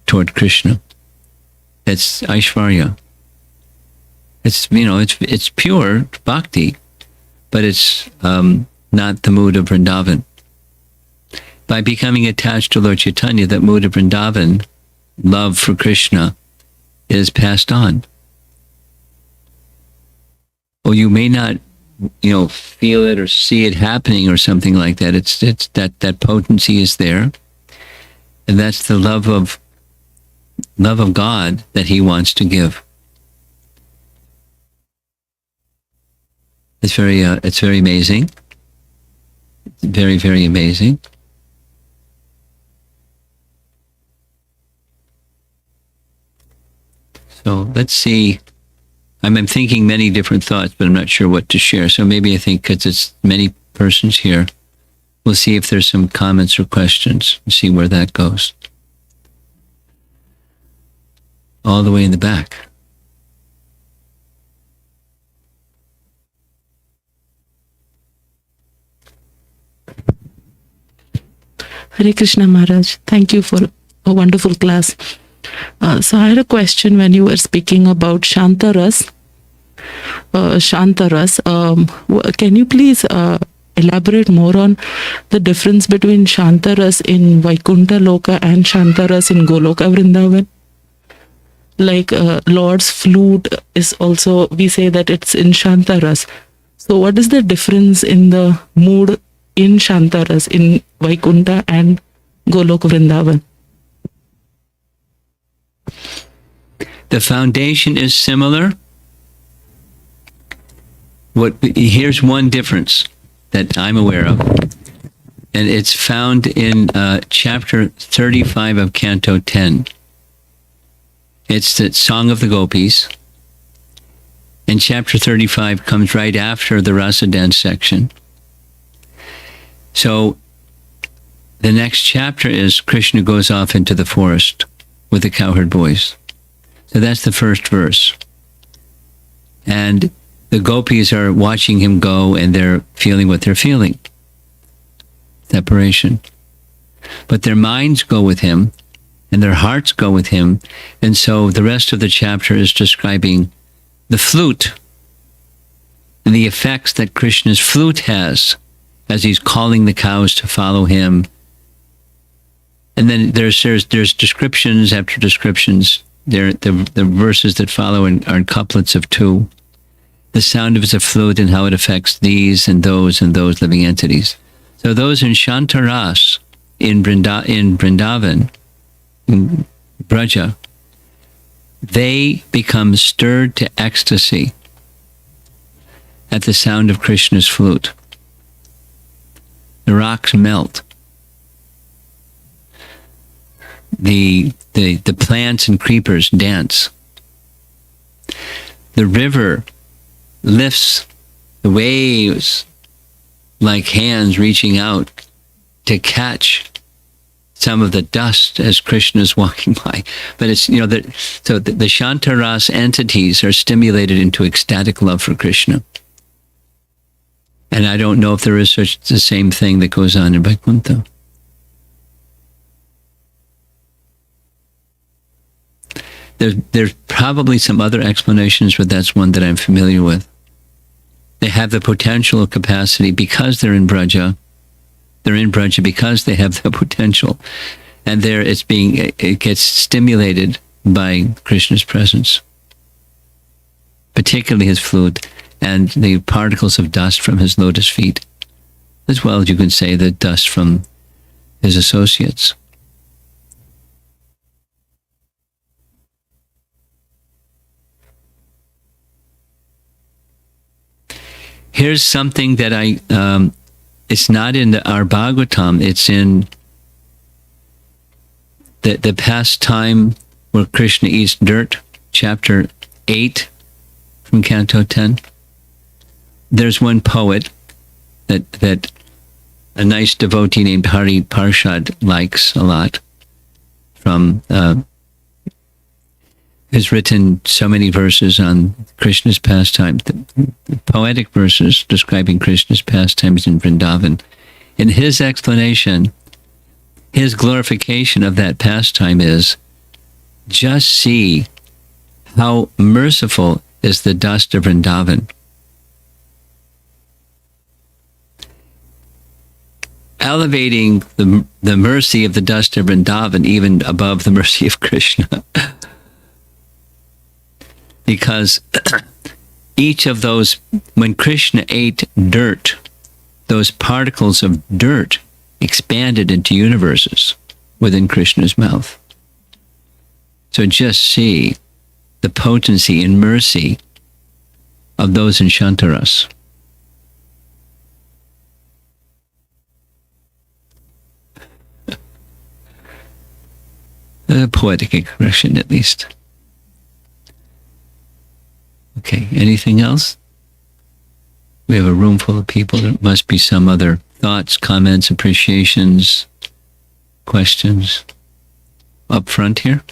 toward Krishna. It's Aishvarya. It's pure bhakti, but it's not the mood of Vrindavan. By becoming attached to Lord Chaitanya, that mood of Vrindavan, love for Krishna, is passed on. Or you may not, feel it or see it happening or something like that. It's that potency is there, and that's the love of God that He wants to give. It's very amazing. It's very, very amazing. So let's see. I'm thinking many different thoughts, but I'm not sure what to share. So maybe I think because it's many persons here, we'll see if there's some comments or questions and see where that goes. All the way in the back. Hare Krishna Maharaj, thank you for a wonderful class. So I had a question when you were speaking about Shantaras. Can you please elaborate more on the difference between Shantaras in Vaikuntha Loka and Shantaras in Goloka Vrindavan? Like Lord's flute is also, we say that it's in Shantaras. So what is the difference in the mood in Shantaras in Vaikuntha and Goloka Vrindavan? The foundation is similar. Here's one difference that I'm aware of, and it's found in chapter 35 of Canto 10. It's the Song of the Gopis, and chapter 35 comes right after the Rasa Dance section. So the next chapter is Krishna goes off into the forest with the cowherd boys. So that's the first verse. And the gopis are watching him go, and they're feeling what they're feeling. Separation. But their minds go with him, and their hearts go with him. And so the rest of the chapter is describing the flute and the effects that Krishna's flute has as he's calling the cows to follow him. And then there's descriptions after descriptions. The verses that follow are couplets of two. The sound of his flute and how it affects these and those living entities. So those in Shantaras, in Vrindavan, in Braja, they become stirred to ecstasy at the sound of Krishna's flute. The rocks melt. The plants and creepers dance. The river lifts the waves like hands reaching out to catch some of the dust as Krishna is walking by. But it's, so the Shantaras entities are stimulated into ecstatic love for Krishna. And I don't know if there is such the same thing that goes on in Vaikuntha. There's probably some other explanations, but that's one that I'm familiar with. They have the potential capacity because they're in Braja. They're in Braja because they have the potential. And there it gets stimulated by Krishna's presence. Particularly his flute and the particles of dust from his lotus feet. As well as you can say the dust from his associates. Here's something that it's not in our Bhagavatam, it's in the pastime where Krishna eats dirt, chapter 8 from Canto 10. There's one poet that a nice devotee named Hari Parshad likes a lot, has written so many verses on Krishna's pastime, the poetic verses describing Krishna's pastimes in Vrindavan. In his explanation, his glorification of that pastime is, just see how merciful is the dust of Vrindavan. Elevating the mercy of the dust of Vrindavan even above the mercy of Krishna. Because each of those, when Krishna ate dirt, those particles of dirt expanded into universes within Krishna's mouth. So just see the potency and mercy of those in Shantaras. A poetic expression, at least. Okay, anything else? We have a room full of people. There must be some other thoughts, comments, appreciations, questions up front here.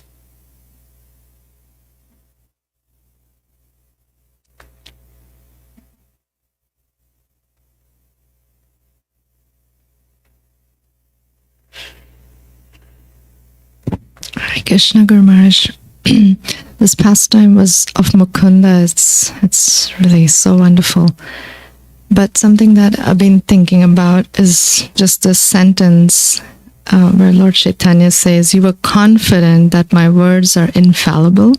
Hare Krishna, Guru Maharaj. This pastime was of Mukunda. It's really so wonderful. But something that I've been thinking about is just this sentence where Lord Chaitanya says, "You were confident that my words are infallible.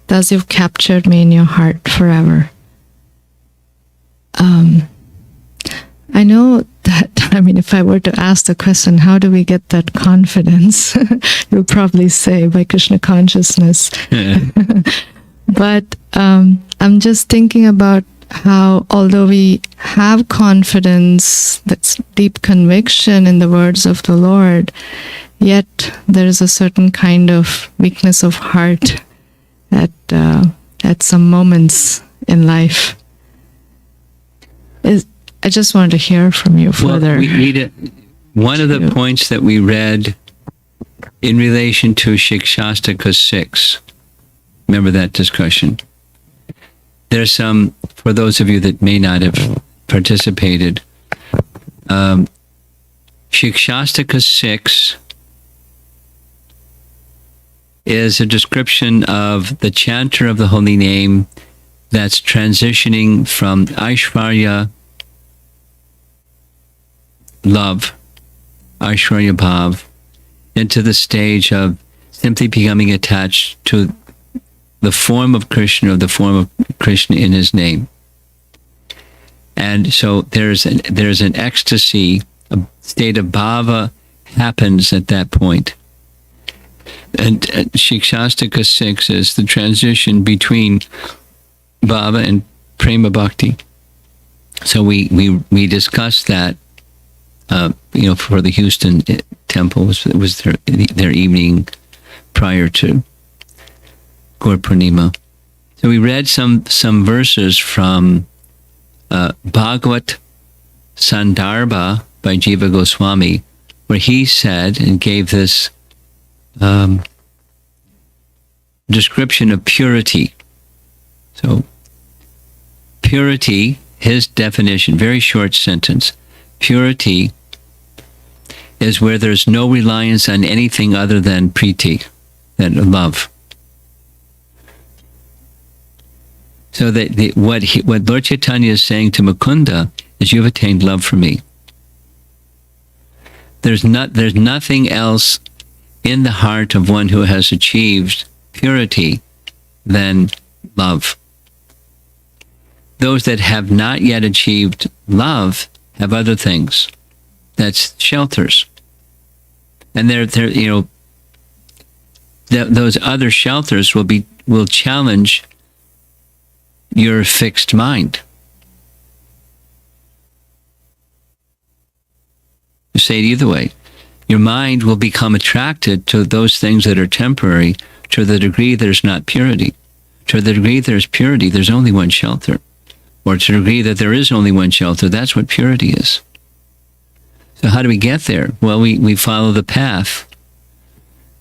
Thus you've captured me in your heart forever." I know that, if I were to ask the question, how do we get that confidence? You'll probably say by Krishna consciousness. But I'm just thinking about how, although we have confidence, that's deep conviction in the words of the Lord, yet there is a certain kind of weakness of heart at some moments in life. I just wanted to hear from you further. Well, one of the points that we read in relation to Shikshastaka 6, remember that discussion? There's some, for those of you that may not have participated, Shikshastaka 6 is a description of the chanter of the holy name that's transitioning from Aishvarya love, Aishwarya Bhav, into the stage of simply becoming attached to the form of Krishna, or the form of Krishna in his name. And so there's an ecstasy, a state of bhava happens at that point. And Shikshastaka 6 is the transition between bhava and prema bhakti. So we discussed that. For the Houston temple was their evening prior to Gaur Purnima. So we read some verses from Bhagavat Sandarbha by Jiva Goswami, where he said and gave this description of purity. So, purity, his definition, very short sentence. Purity is where there's no reliance on anything other than priti, than love. So that what Lord Chaitanya is saying to Mukunda is, you've attained love for me. There's nothing else in the heart of one who has achieved purity than love. Those that have not yet achieved love have other things. That's shelters. And those other shelters will challenge your fixed mind. You say it either way. Your mind will become attracted to those things that are temporary to the degree there's not purity. To the degree there's purity, there's only one shelter. Or to the degree that there is only one shelter, that's what purity is. So how do we get there? Well, we follow the path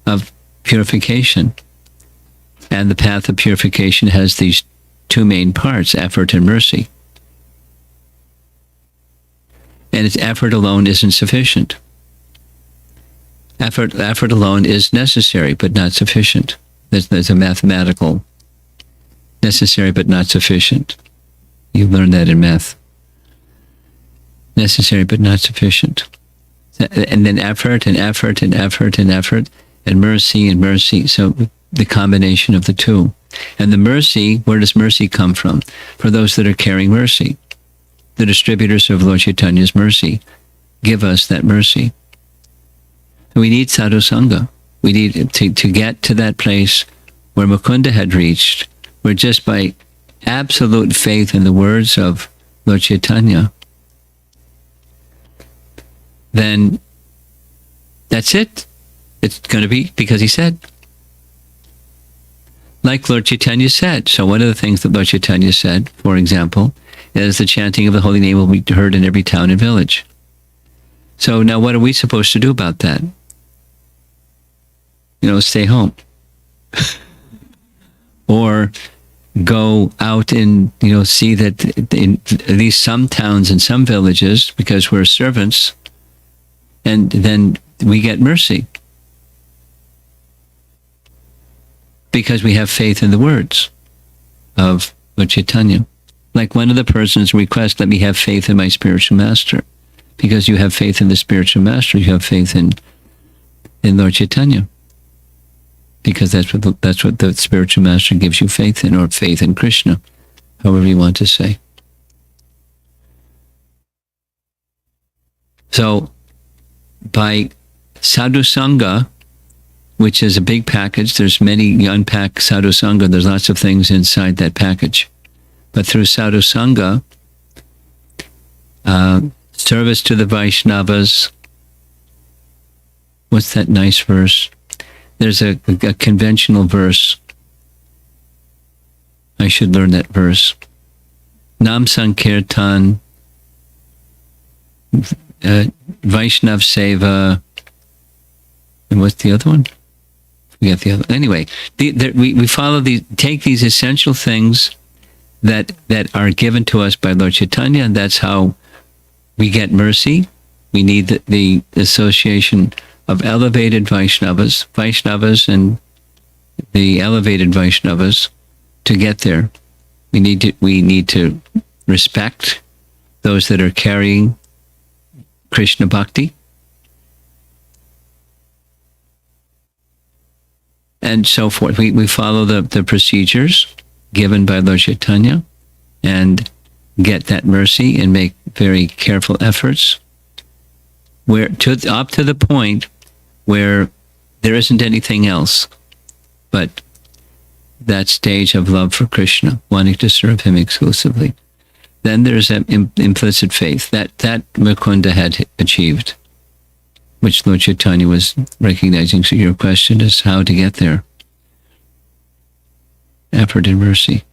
of purification. And the path of purification has these two main parts, effort and mercy. And its effort alone isn't sufficient. Effort alone is necessary, but not sufficient. There's a mathematical necessary, but not sufficient. You learned that in math. Necessary, but not sufficient. And then effort and effort and effort and effort, and mercy and mercy. So the combination of the two. And the mercy, where does mercy come from? For those that are carrying mercy. The distributors of Lord Chaitanya's mercy give us that mercy. We need sadhu sangha. We need to get to that place where Mukunda had reached, where just by absolute faith in the words of Lord Chaitanya, then that's it. It's going to be because he said. Like Lord Chaitanya said. So one of the things that Lord Chaitanya said, for example, is the chanting of the holy name will be heard in every town and village. So now what are we supposed to do about that? Stay home. Or go out and, see that in at least some towns and some villages, because we're servants, and then we get mercy. Because we have faith in the words of Lord Chaitanya. Like one of the persons requests, let me have faith in my spiritual master. Because you have faith in the spiritual master, you have faith in Lord Chaitanya. Because that's what the spiritual master gives you faith in, or faith in Krishna, however you want to say. So, by sadhu sangha, which is a big package, there's many, you unpack sadhu sangha, there's lots of things inside that package. But through sadhu sangha, service to the Vaishnavas, what's that nice verse? There's a conventional verse. I should learn that verse. Nam Sankirtan, Vaishnav Seva, and what's the other one? Forget the other. Anyway, we follow take these essential things that are given to us by Lord Chaitanya, and that's how we get mercy. We need the association of elevated Vaishnavas and the elevated Vaishnavas to get there. We need to respect those that are carrying Krishna Bhakti. And so forth. We follow the procedures given by Lord Chaitanya and get that mercy and make very careful efforts up to the point where there isn't anything else but that stage of love for Krishna, wanting to serve him exclusively. Then there's that implicit faith that Mukunda had achieved, which Lord Chaitanya was recognizing. So your question is how to get there. Effort and mercy.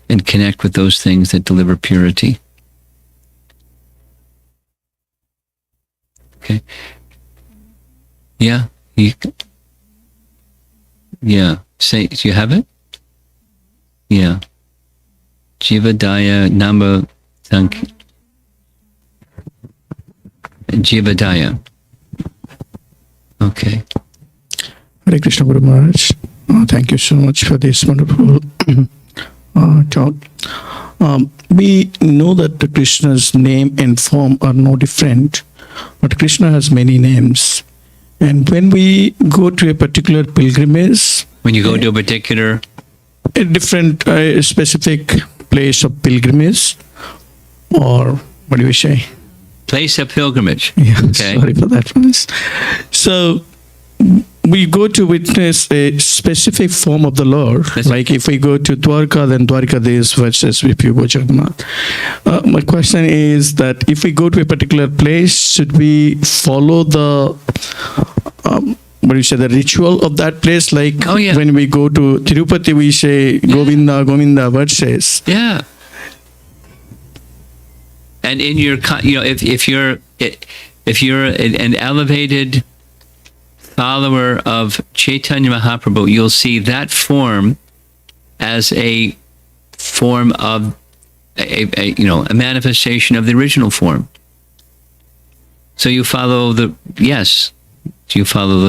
And connect with those things that deliver purity. Okay. Yeah. Yeah. Say, do you have it? Yeah. Jivadaya Nama Jivadaya. Okay. Hare Krishna Guru Maharaj. Thank you so much for this wonderful talk. We know that Krishna's name and form are no different, but Krishna has many names. And when we go to a particular pilgrimage, When you go to a particular, a different specific place of pilgrimage, or what do we say? place of pilgrimage. Yeah, Okay. sorry for that one. So we go to witness a specific form of the Lord. That's- Like if we go to Dwarka, then Dwarkades versus if you go Jagannath. My question is that if we go to a particular place, should we follow the what do you say, the ritual of that place? Like Oh, yeah. when we go to Tirupati, we say Govinda, Govinda verses. Yeah. And in your, if you're an elevated follower of Chaitanya Mahaprabhu, you'll see that form as a form of a manifestation of the original form. So you follow the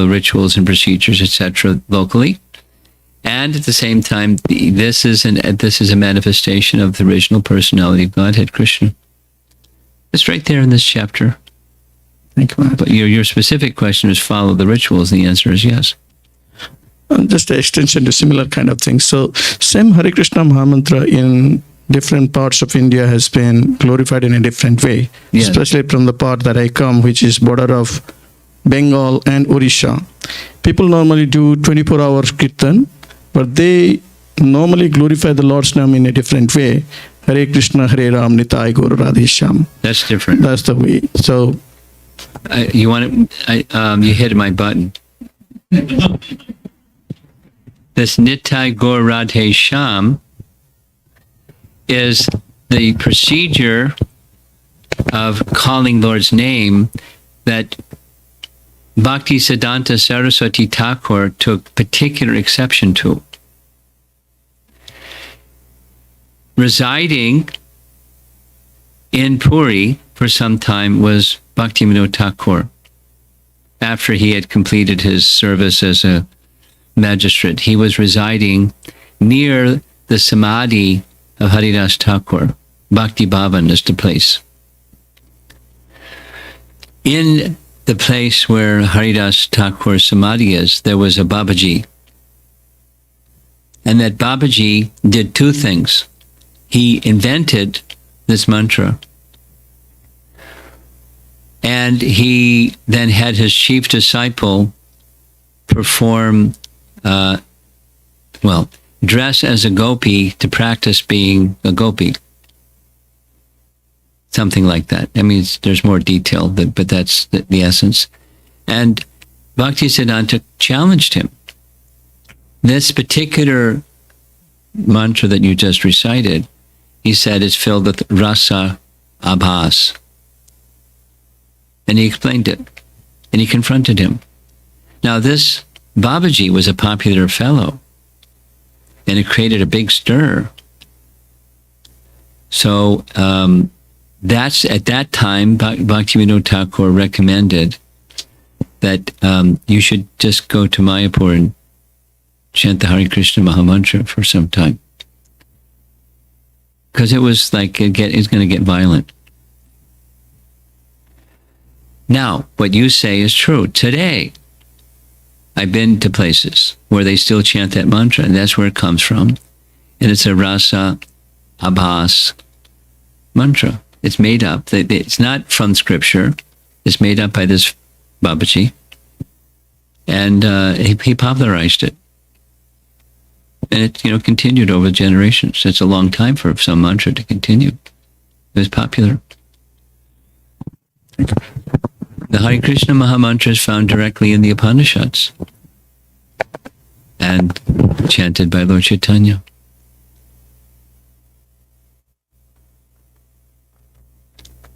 rituals and procedures, etc., locally, and at the same time, this is a manifestation of the original personality of Godhead, Krishna. It's right there in this chapter. Thank you, Maharaj. But your specific question is follow the rituals, and the answer is yes. Just an extension to similar kind of things. So same Hare Krishna Mahamantra in different parts of India has been glorified in a different way, Yes. especially from the part that I come, which is border of Bengal and Odisha. People normally do 24-hour kirtan, but they normally glorify the Lord's name in a different way. Hare Krishna, Hare Ram, Nitai Gaur Radhe Shyam. That's different. That's the way. So You hit my button. This Nitai Gaur Radhe Shyam is the procedure of calling Lord's name that Bhakti Siddhanta Saraswati Thakur took particular exception to. Residing in Puri for some time was Bhaktivinoda Thakur. After he had completed his service as a magistrate, he was residing near the Samadhi of Haridas Thakur. Bhakti Bhavan is the place. In the place where Haridas Thakur's Samadhi is, there was a Babaji. And that Babaji did two things. He invented this mantra. And he then had his chief disciple perform, dress as a gopi to practice being a gopi. Something like that. I mean, there's more detail, but that's the essence. And Bhaktisiddhanta challenged him. This particular mantra that you just recited, he said, is filled with rasa abhas. And he explained it. And he confronted him. Now, this Babaji was a popular fellow. And it created a big stir. So, that's at that time, Bhaktivinoda Thakur recommended that you should just go to Mayapur and chant the Hare Krishna Mahamantra for some time. Because it was like, it's going to get violent. Now, what you say is true. Today, I've been to places where they still chant that mantra, and that's where it comes from. And it's a rasa abhas mantra. It's made up. It's not from scripture. It's made up by this Babaji. And he popularized it. And it, continued over generations. It's a long time for some mantra to continue. It was popular. The Hare Krishna Mahamantra is found directly in the Upanishads and chanted by Lord Chaitanya.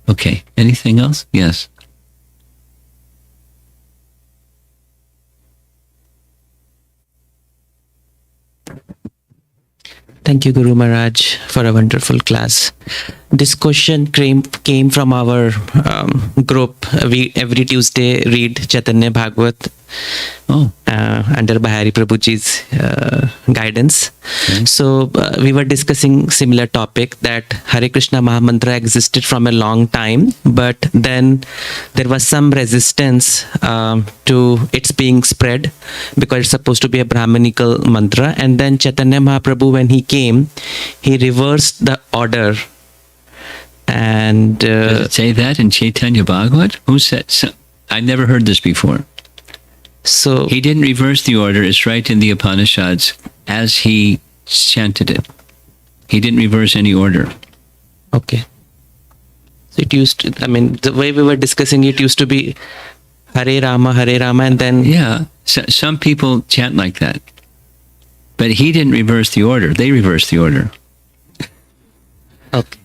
Okay, anything else? Yes. Thank you, Guru Maharaj, for a wonderful class. This question came from our group. We every Tuesday read Chaitanya Bhagavata under Bahari Prabhuji's guidance. Okay. So we were discussing similar topic that Hare Krishna Mahamantra existed from a long time, but then there was some resistance to its being spread because it's supposed to be a Brahmanical mantra. And then Chaitanya Mahaprabhu, when he came, he reversed the order. And Does it say that in Chaitanya Bhagavata? Who said so? I never heard this before. so He didn't reverse the order. It's right in the Upanishads as he chanted it. He didn't reverse any order. okay. So it used to, I mean, the way we were discussing it used to be Hare Rama, and then Yeah, some people chant like that. But he didn't reverse the order. They reversed the order. okay.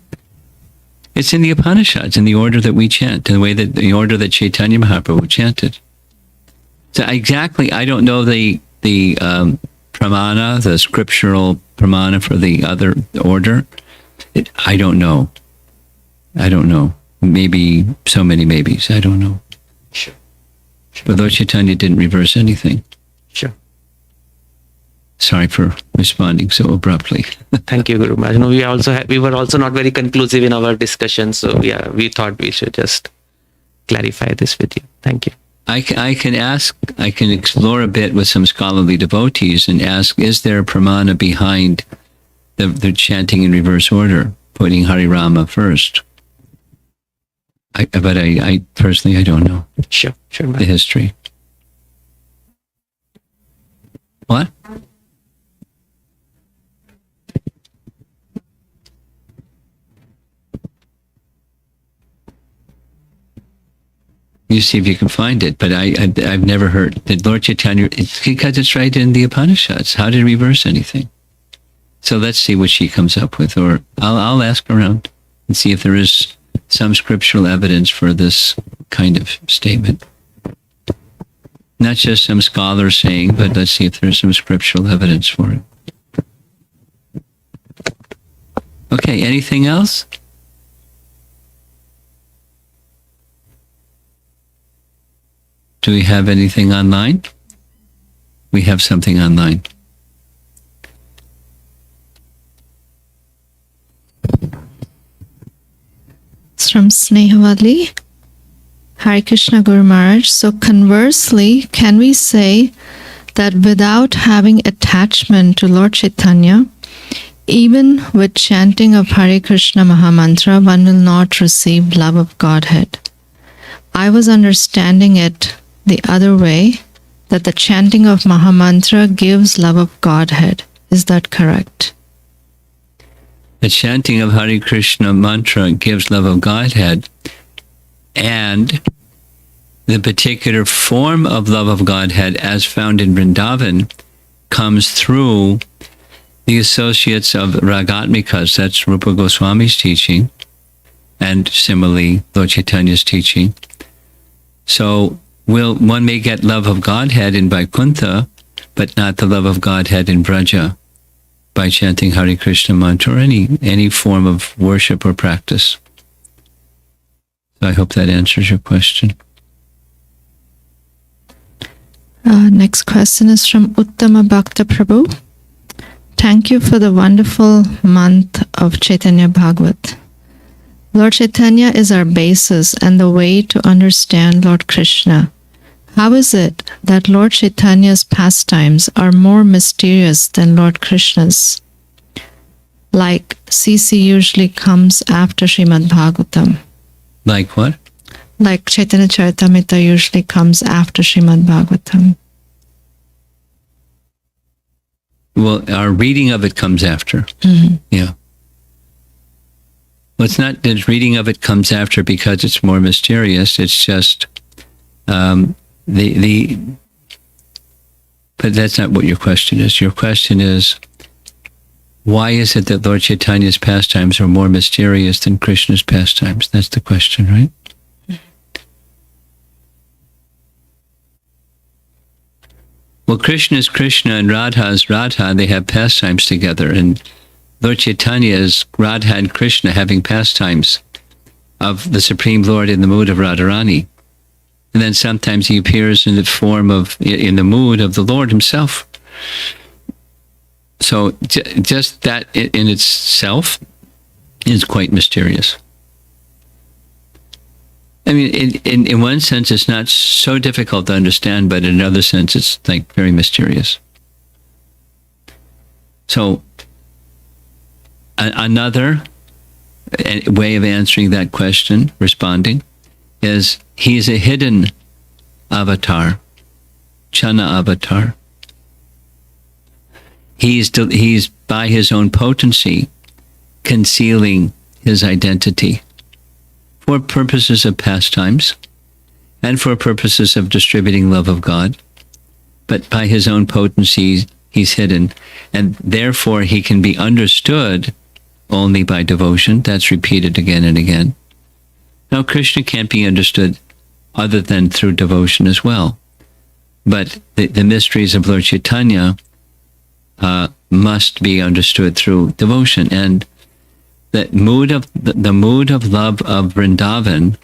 It's in the Upanishads, in the order that we chant, in the order that Chaitanya Mahaprabhu chanted. So exactly, I don't know the pramana, the scriptural pramana for the other order. I don't know. Maybe so many maybes. I don't know. Sure. But Lord Chaitanya didn't reverse anything. Sure. Sorry for responding so abruptly. Thank you, Guru Maharaj. No, we were also not very conclusive in our discussion, so yeah, we thought we should just clarify this with you. Thank you. I can explore a bit with some scholarly devotees and ask, is there a pramana behind the chanting in reverse order, putting Hari Rama first? But I personally, I don't know Sure, the Maharaj. history. What? You see if you can find it, but I've never heard. Did Lord Chaitanya? It's because it's right in the Upanishads. How did he reverse anything? So let's see what she comes up with, or I'll ask around and see if there is some scriptural evidence for this kind of statement. Not just some scholar saying, but let's see if there's some scriptural evidence for it. Okay, anything else? Do we have anything online? We have something online. It's from Snehavali. Hare Krishna Guru Maharaj. So conversely, can we say that without having attachment to Lord Chaitanya, even with chanting of Hare Krishna Mahamantra, one will not receive love of Godhead? I was understanding it the other way, that the chanting of Mahamantra gives love of Godhead. Is that correct? The chanting of Hare Krishna mantra gives love of Godhead, and the particular form of love of Godhead as found in Vrindavan comes through the associates of Ragatmikas. That's Rupa Goswami's teaching, and similarly Lord Chaitanya's teaching. So one may get love of Godhead in Vaikuntha, but not the love of Godhead in Vraja by chanting Hare Krishna mantra or any form of worship or practice. So I hope that answers your question. Next question is from Uttama Bhakta Prabhu. Thank you for the wonderful month of Chaitanya Bhagavat. Lord Chaitanya is our basis and the way to understand Lord Krishna. How is it that Lord Chaitanya's pastimes are more mysterious than Lord Krishna's? Like CC usually comes after Srimad Bhagavatam. Like what? Like Chaitanya Charitamrita usually comes after Srimad Bhagavatam. Well, our reading of it comes after. Mm-hmm. Yeah. Well, it's not that reading of it comes after because it's more mysterious. It's just but that's not what your question is. Your question is, why is it that Lord Chaitanya's pastimes are more mysterious than Krishna's pastimes? That's the question, right? Well, Krishna is Krishna and Radha is Radha. They have pastimes together, and Lord Chaitanya is Radha and Krishna having pastimes of the Supreme Lord in the mood of Radharani. And then sometimes he appears in the form of, in the mood of the Lord himself. So just that in itself is quite mysterious. I mean, in one sense, it's not so difficult to understand, but in another sense, it's like very mysterious. So another way of answering that question, responding, is he is a hidden avatar, Chana avatar. He's by his own potency concealing his identity for purposes of pastimes and for purposes of distributing love of God. But by his own potency, he's hidden, and therefore he can be understood only by devotion. That's repeated again and again. Now, Krishna can't be understood other than through devotion as well. But the mysteries of Lord Chaitanya must be understood through devotion. And the mood of love of Vrindavan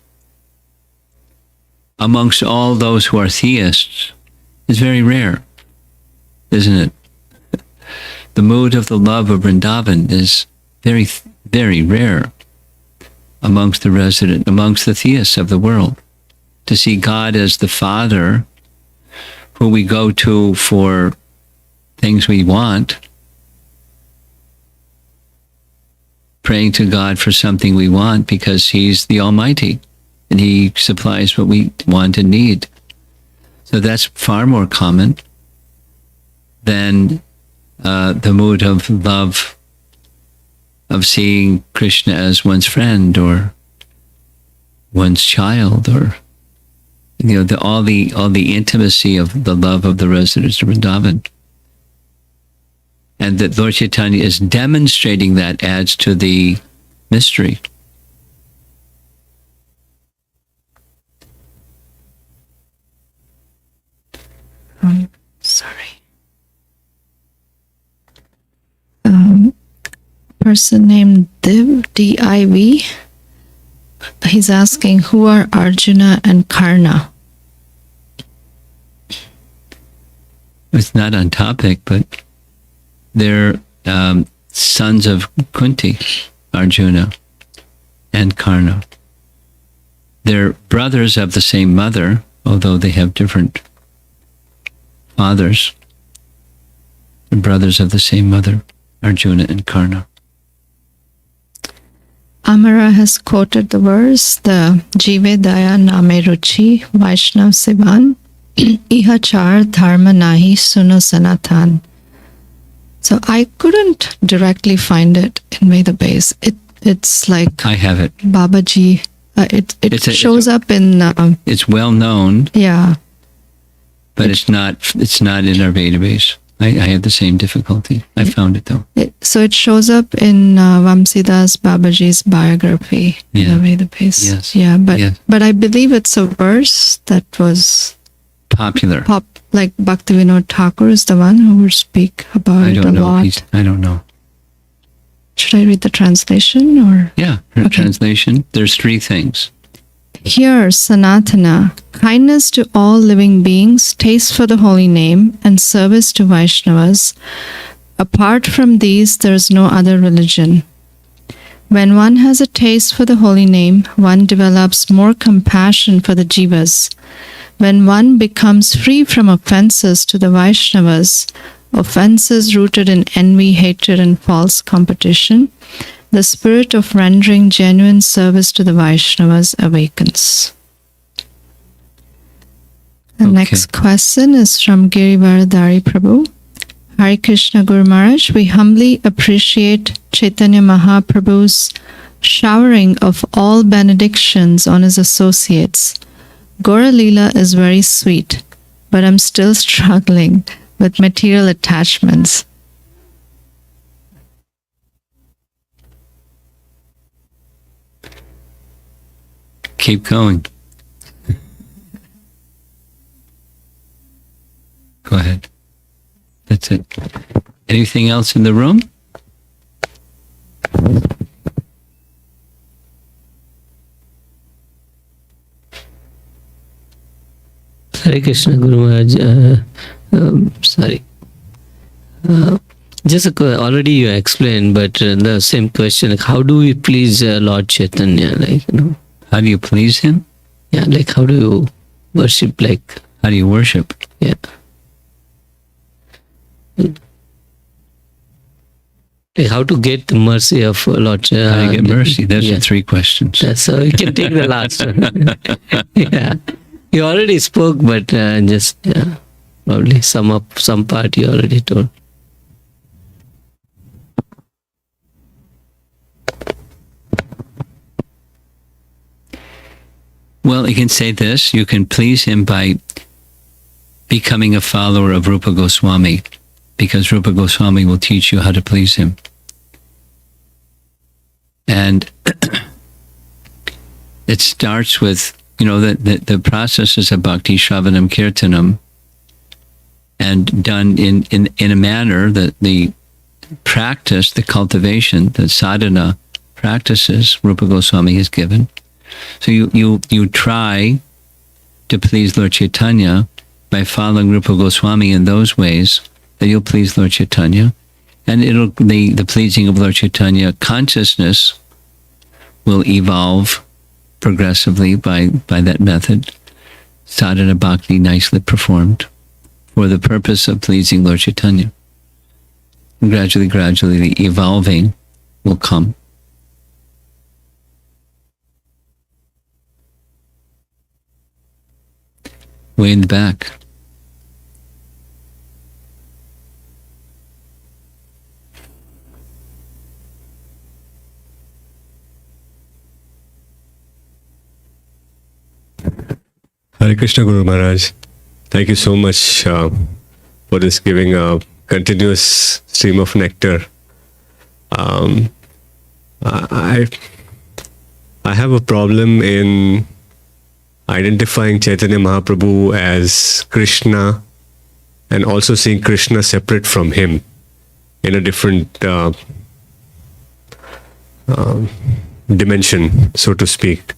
amongst all those who are theists is very rare, isn't it? The mood of the love of Vrindavan is very, very rare amongst the theists of the world. To see God as the Father who we go to for things we want, praying to God for something we want because he's the Almighty and he supplies what we want and need. So that's far more common than the mood of love of seeing Krishna as one's friend or one's child, or all the intimacy of the love of the residents of Vrindavan. And that Lord Chaitanya is demonstrating that adds to the mystery. Sorry. Person named Div, D-I-V, he's asking, who are Arjuna and Karna? It's not on topic, but they're sons of Kunti, Arjuna and Karna. They're brothers of the same mother, although they have different fathers. They're brothers of the same mother, Arjuna and Karna. Amara has quoted the verse, the Jive Daya Name Ruchi Vaishnav Sivan Iha Char Dharma Nahi Suno Sanatan. So I couldn't directly find it in Vedabase. It's like I have it. Babaji. It shows up in. It's well known. Yeah. But it's not in our database. I had the same difficulty. I found it though. So it shows up in Vamsidas Babaji's biography in the Vedabase. Yes. Yeah, but I believe it's a verse that was popular. Like Bhaktivinoda Thakur is the one who would speak about it a lot. I don't know. Should I read the translation or? Yeah, translation. There's three things. Here, Sanatana, kindness to all living beings, taste for the holy name, and service to Vaishnavas. Apart from these, there is no other religion. When one has a taste for the holy name, one develops more compassion for the jivas. When one becomes free from offenses to the Vaishnavas, offenses rooted in envy, hatred, and false competition, the spirit of rendering genuine service to the Vaishnavas awakens. The next question is from Girivaradhari Prabhu. Hare Krishna Guru Maharaj, we humbly appreciate Chaitanya Mahaprabhu's showering of all benedictions on his associates. Gaura Leela is very sweet, but I'm still struggling with material attachments. Keep going. Go ahead. That's it. Anything else in the room? Hare Krishna, Guru Maharaj. Sorry. Already you explained, but the same question, like how do we please Lord Chaitanya? How do you please him? Yeah, like how do you worship? Like How do you worship? yeah. Like how to get the mercy of Lord Chaitanya? How do you get mercy? Those yeah. are 3 questions. So you can take the last one. Yeah, you already spoke, but just probably sum up some part you already told. Well, you can say this. You can please him by becoming a follower of Rupa Goswami, because Rupa Goswami will teach you how to please him. And it starts with, the processes of Bhakti Shravanam Kirtanam, and done in a manner that the practice, the cultivation, the sadhana practices Rupa Goswami has given. So you try to please Lord Chaitanya by following Rupa Goswami in those ways that you'll please Lord Chaitanya, and the pleasing of Lord Chaitanya consciousness will evolve progressively by that method, sadhana bhakti nicely performed, for the purpose of pleasing Lord Chaitanya. And gradually, the evolving will come. Way in the back. Hare Krishna, Guru Maharaj. Thank you so much for this giving a continuous stream of nectar. I have a problem in identifying Chaitanya Mahaprabhu as Krishna and also seeing Krishna separate from him in a different dimension, so to speak.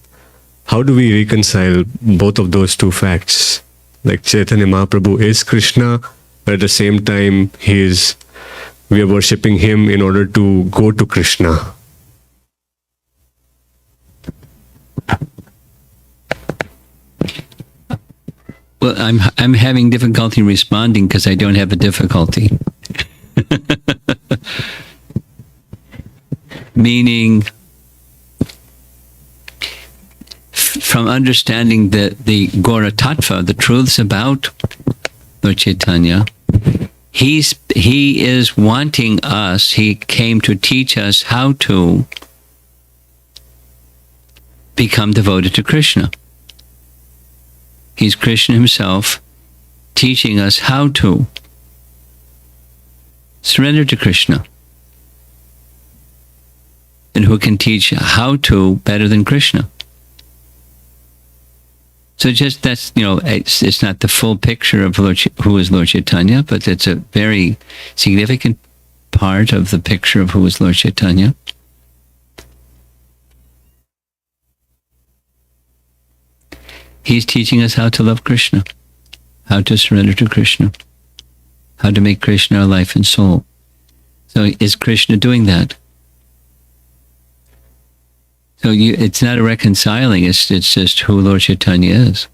How do we reconcile both of those two facts? Like Chaitanya Mahaprabhu is Krishna, but at the same time we are worshipping him in order to go to Krishna. Well, I'm having difficulty responding because I don't have a difficulty. Meaning, from understanding the Gora Tattva, the truths about Lord Chaitanya, he is wanting us, he came to teach us how to become devoted to Krishna. He's Krishna himself teaching us how to surrender to Krishna. And who can teach how to better than Krishna? So just that's, it's not the full picture of who is Lord Chaitanya, but it's a very significant part of the picture of who is Lord Chaitanya. He's teaching us how to love Krishna, how to surrender to Krishna, how to make Krishna our life and soul. So is Krishna doing that? So it's not a reconciling, it's just who Lord Chaitanya is.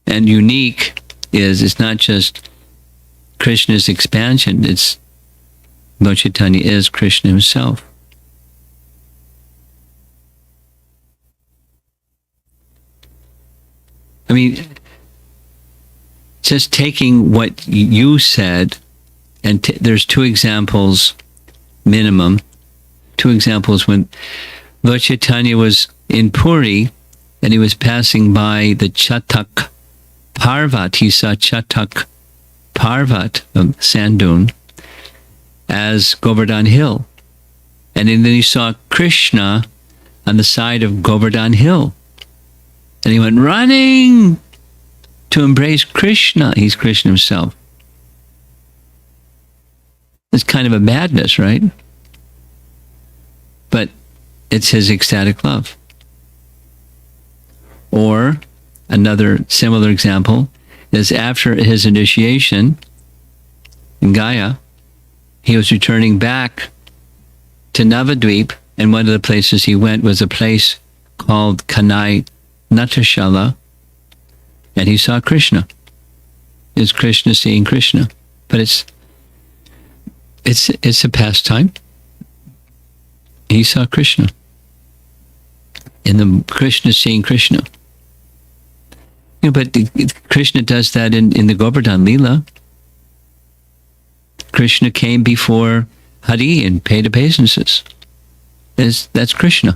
And unique it's not just Krishna's expansion, it's Lord Chaitanya is Krishna himself. I mean, just taking what you said, and there's 2 examples, minimum, 2 examples when Lord Chaitanya was in Puri and he was passing by the Chatak Parvat. He saw Chatak Parvat, sand dune, as Govardhan Hill. And then he saw Krishna on the side of Govardhan Hill. And he went running to embrace Krishna. He's Krishna himself. It's kind of a madness, right? But It's his ecstatic love. Or another similar example is after his initiation in Gaya, he was returning back to Navadvip, and one of the places he went was a place called Kanai Natashala, and he saw Krishna. It's Krishna seeing Krishna. But it's a pastime. He saw Krishna. In the Krishna seeing Krishna. You know, but Krishna does that in the Govardhan Leela. Krishna came before Hari and paid obeisances. That's Krishna.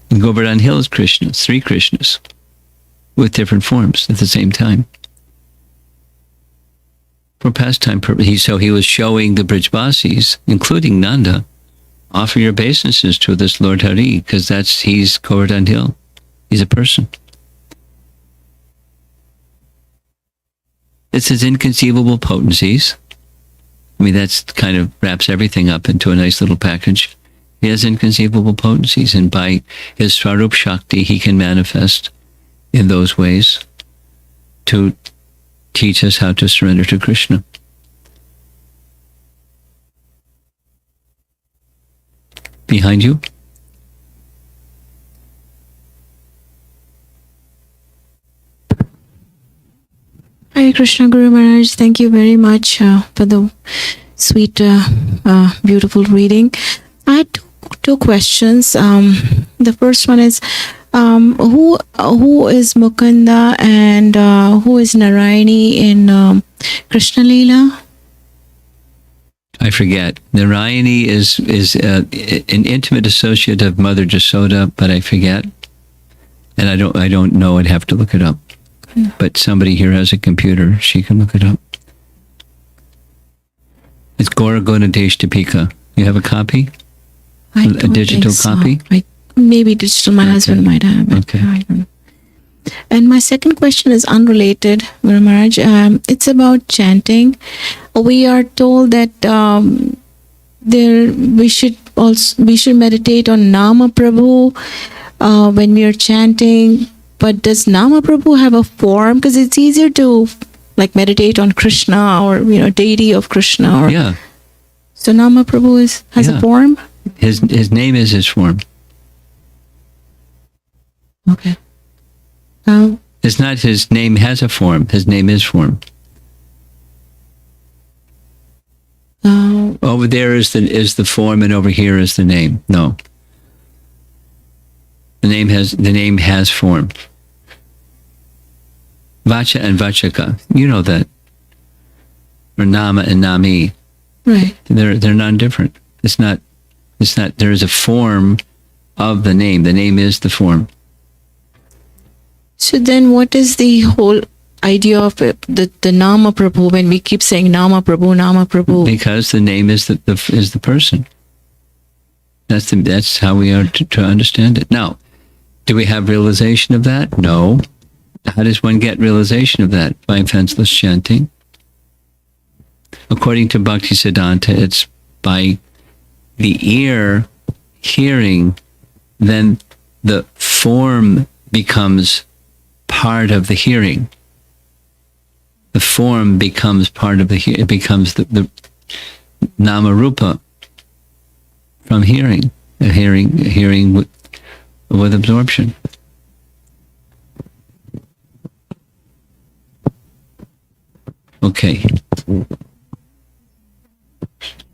In Govardhan Hill is Krishna, 3 Krishnas, with different forms at the same time. For pastime purposes, so he was showing the Brijvasis, including Nanda, offer your obeisances to this Lord Hari, because he's Govardhan Hill. He's a person. It's his inconceivable potencies. I mean, that's kind of wraps everything up into a nice little package. He has inconceivable potencies, and by his Swarup Shakti, he can manifest in those ways to teach us how to surrender to Krishna. Behind you? Hare Krishna Guru Maharaj, thank you very much for the sweet, beautiful reading. I had two questions. The first one is, who is Mukunda and who is Narayani in Krishna Leela? I forget. Narayani is an intimate associate of Mother Jasoda, but I forget, and I don't know. I'd have to look it up. But somebody here has a computer; she can look it up. It's Gora Gonadeshtapika. You have a copy? I A don't digital think so. copy? Maybe digital. My husband might have it. Okay. I don't know. And my second question is unrelated, Guru Maharaj. It's about chanting. We are told that we should meditate on Nama Prabhu when we are chanting. But does Nama Prabhu have a form? Because it's easier to meditate on Krishna or deity of Krishna. Yeah. So Nama Prabhu has a form. His name is his form. Okay. It's not his name has a form. His name is form. Over there is the form, and over here is the name. No. The name has form. Vacha and Vachaka. You know that. Or Nama and Nami. Right. They're non-different. It's not there is a form of the name. The name is the form. So then what is the whole idea of the Nama Prabhu when we keep saying Nama Prabhu, Nama Prabhu? Because the name is the person. That's how we are to understand it. Now, do we have realization of that? No. How does one get realization of that? By offenseless chanting. According to Bhaktisiddhanta, it's by the ear hearing, then the form becomes part of the hearing. The form becomes part of it becomes the nama rupa from hearing with absorption. Okay.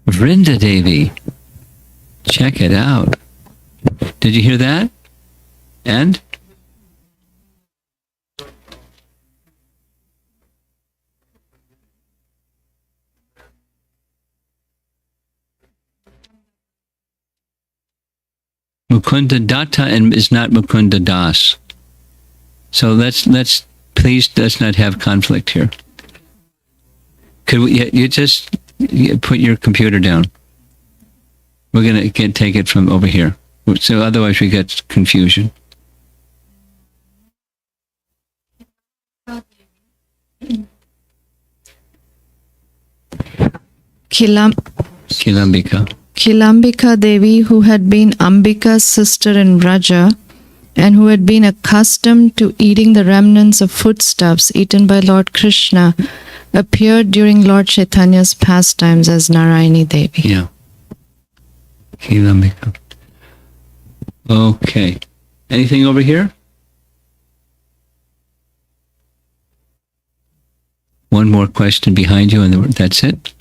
Vrinda Devi, check it out. Did you hear that? And? Mukunda Datta and is not Mukunda Das. So let's not have conflict here. Could you just put your computer down? We're going to take it from over here. So otherwise we get confusion. Kilambika. Kilambika Devi, who had been Ambika's sister in Vraja, and who had been accustomed to eating the remnants of foodstuffs eaten by Lord Krishna, appeared during Lord Chaitanya's pastimes as Narayani Devi. Yeah. Kilambika. Okay. Anything over here? One more question behind you, and that's it.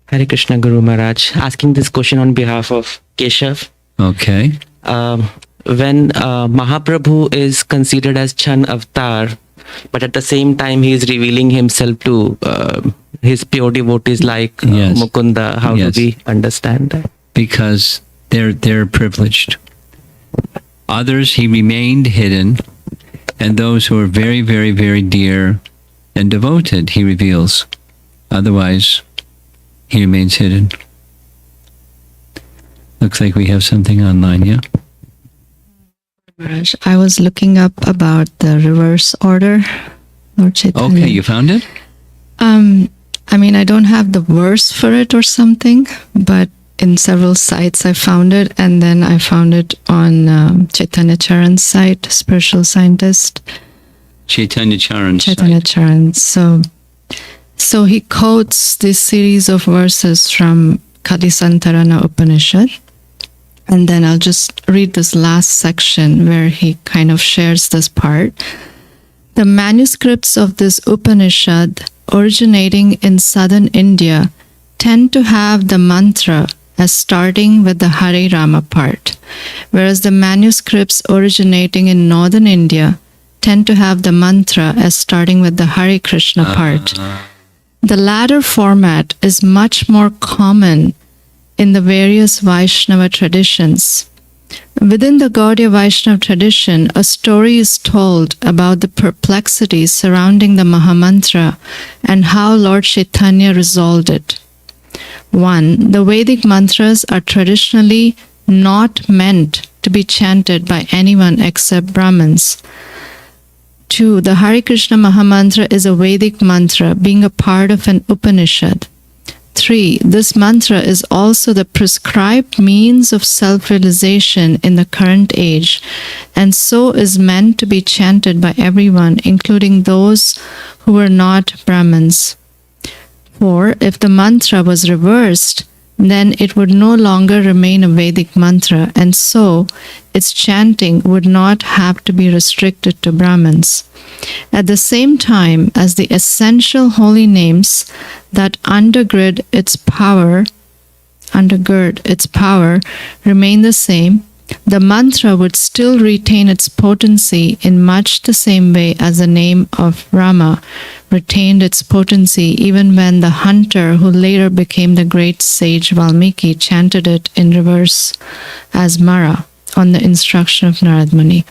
Hare Krishna Guru Maharaj, asking this question on behalf of Keshav. Okay. When Mahaprabhu is considered as Chan Avatar, but at the same time he is revealing himself to his pure devotees like Yes. Mukunda, how Yes. do we understand that? Because they're privileged. Others he remained hidden, and those who are very, very, very dear and devoted he reveals. Otherwise, he remains hidden. Looks like we have something online, yeah? Maharaj, I was looking up about the reverse order, Lord Chaitanya. Okay, you found it? I mean, I don't have the verse for it or something, but in several sites I found it, and then I found it on Chaitanya Charan's site, spiritual scientist. Chaitanya Charan's Chaitanya site. Charan. So he quotes this series of verses from Kalisantarana Upanishad. And then I'll just read this last section where he kind of shares this part. The manuscripts of this Upanishad originating in southern India tend to have the mantra as starting with the Hare Rama part, whereas the manuscripts originating in northern India tend to have the mantra as starting with the Hare Krishna part. The latter format is much more common in the various Vaishnava traditions. Within the Gaudiya Vaishnava tradition, a story is told about the perplexities surrounding the Mahamantra and how Lord Chaitanya resolved it. 1. The Vedic mantras are traditionally not meant to be chanted by anyone except Brahmins. 2. The Hare Krishna Mahamantra is a Vedic mantra, being a part of an Upanishad. 3. This mantra is also the prescribed means of self-realization in the current age, and so is meant to be chanted by everyone, including those who were not Brahmins. 4. If the mantra was reversed, then it would no longer remain a Vedic mantra, and so its chanting would not have to be restricted to Brahmins. At the same time as the essential holy names that undergird its power remain the same, the mantra would still retain its potency in much the same way as the name of Rama retained its potency even when the hunter who later became the great sage Valmiki chanted it in reverse as Mara on the instruction of Narad Muni.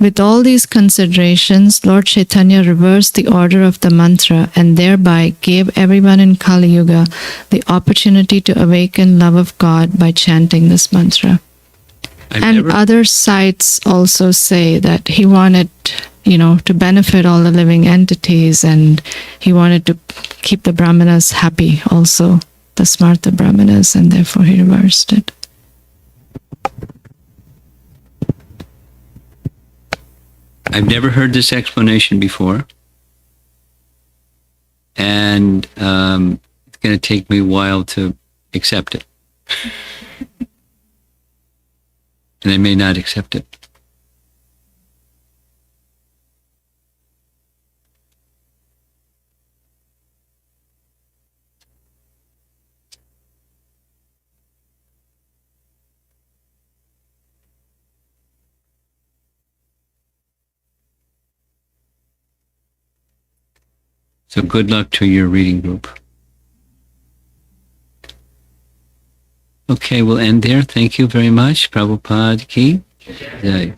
With all these considerations, Lord Chaitanya reversed the order of the mantra and thereby gave everyone in Kali Yuga the opportunity to awaken love of God by chanting this mantra. And other sites also say that he wanted, to benefit all the living entities, and he wanted to keep the Brahmanas happy also, the Smarta Brahmanas, and therefore he reversed it. I've never heard this explanation before, and it's going to take me a while to accept it. And I may not accept it. So good luck to your reading group. Okay, we'll end there. Thank you very much. Prabhupada ki jai.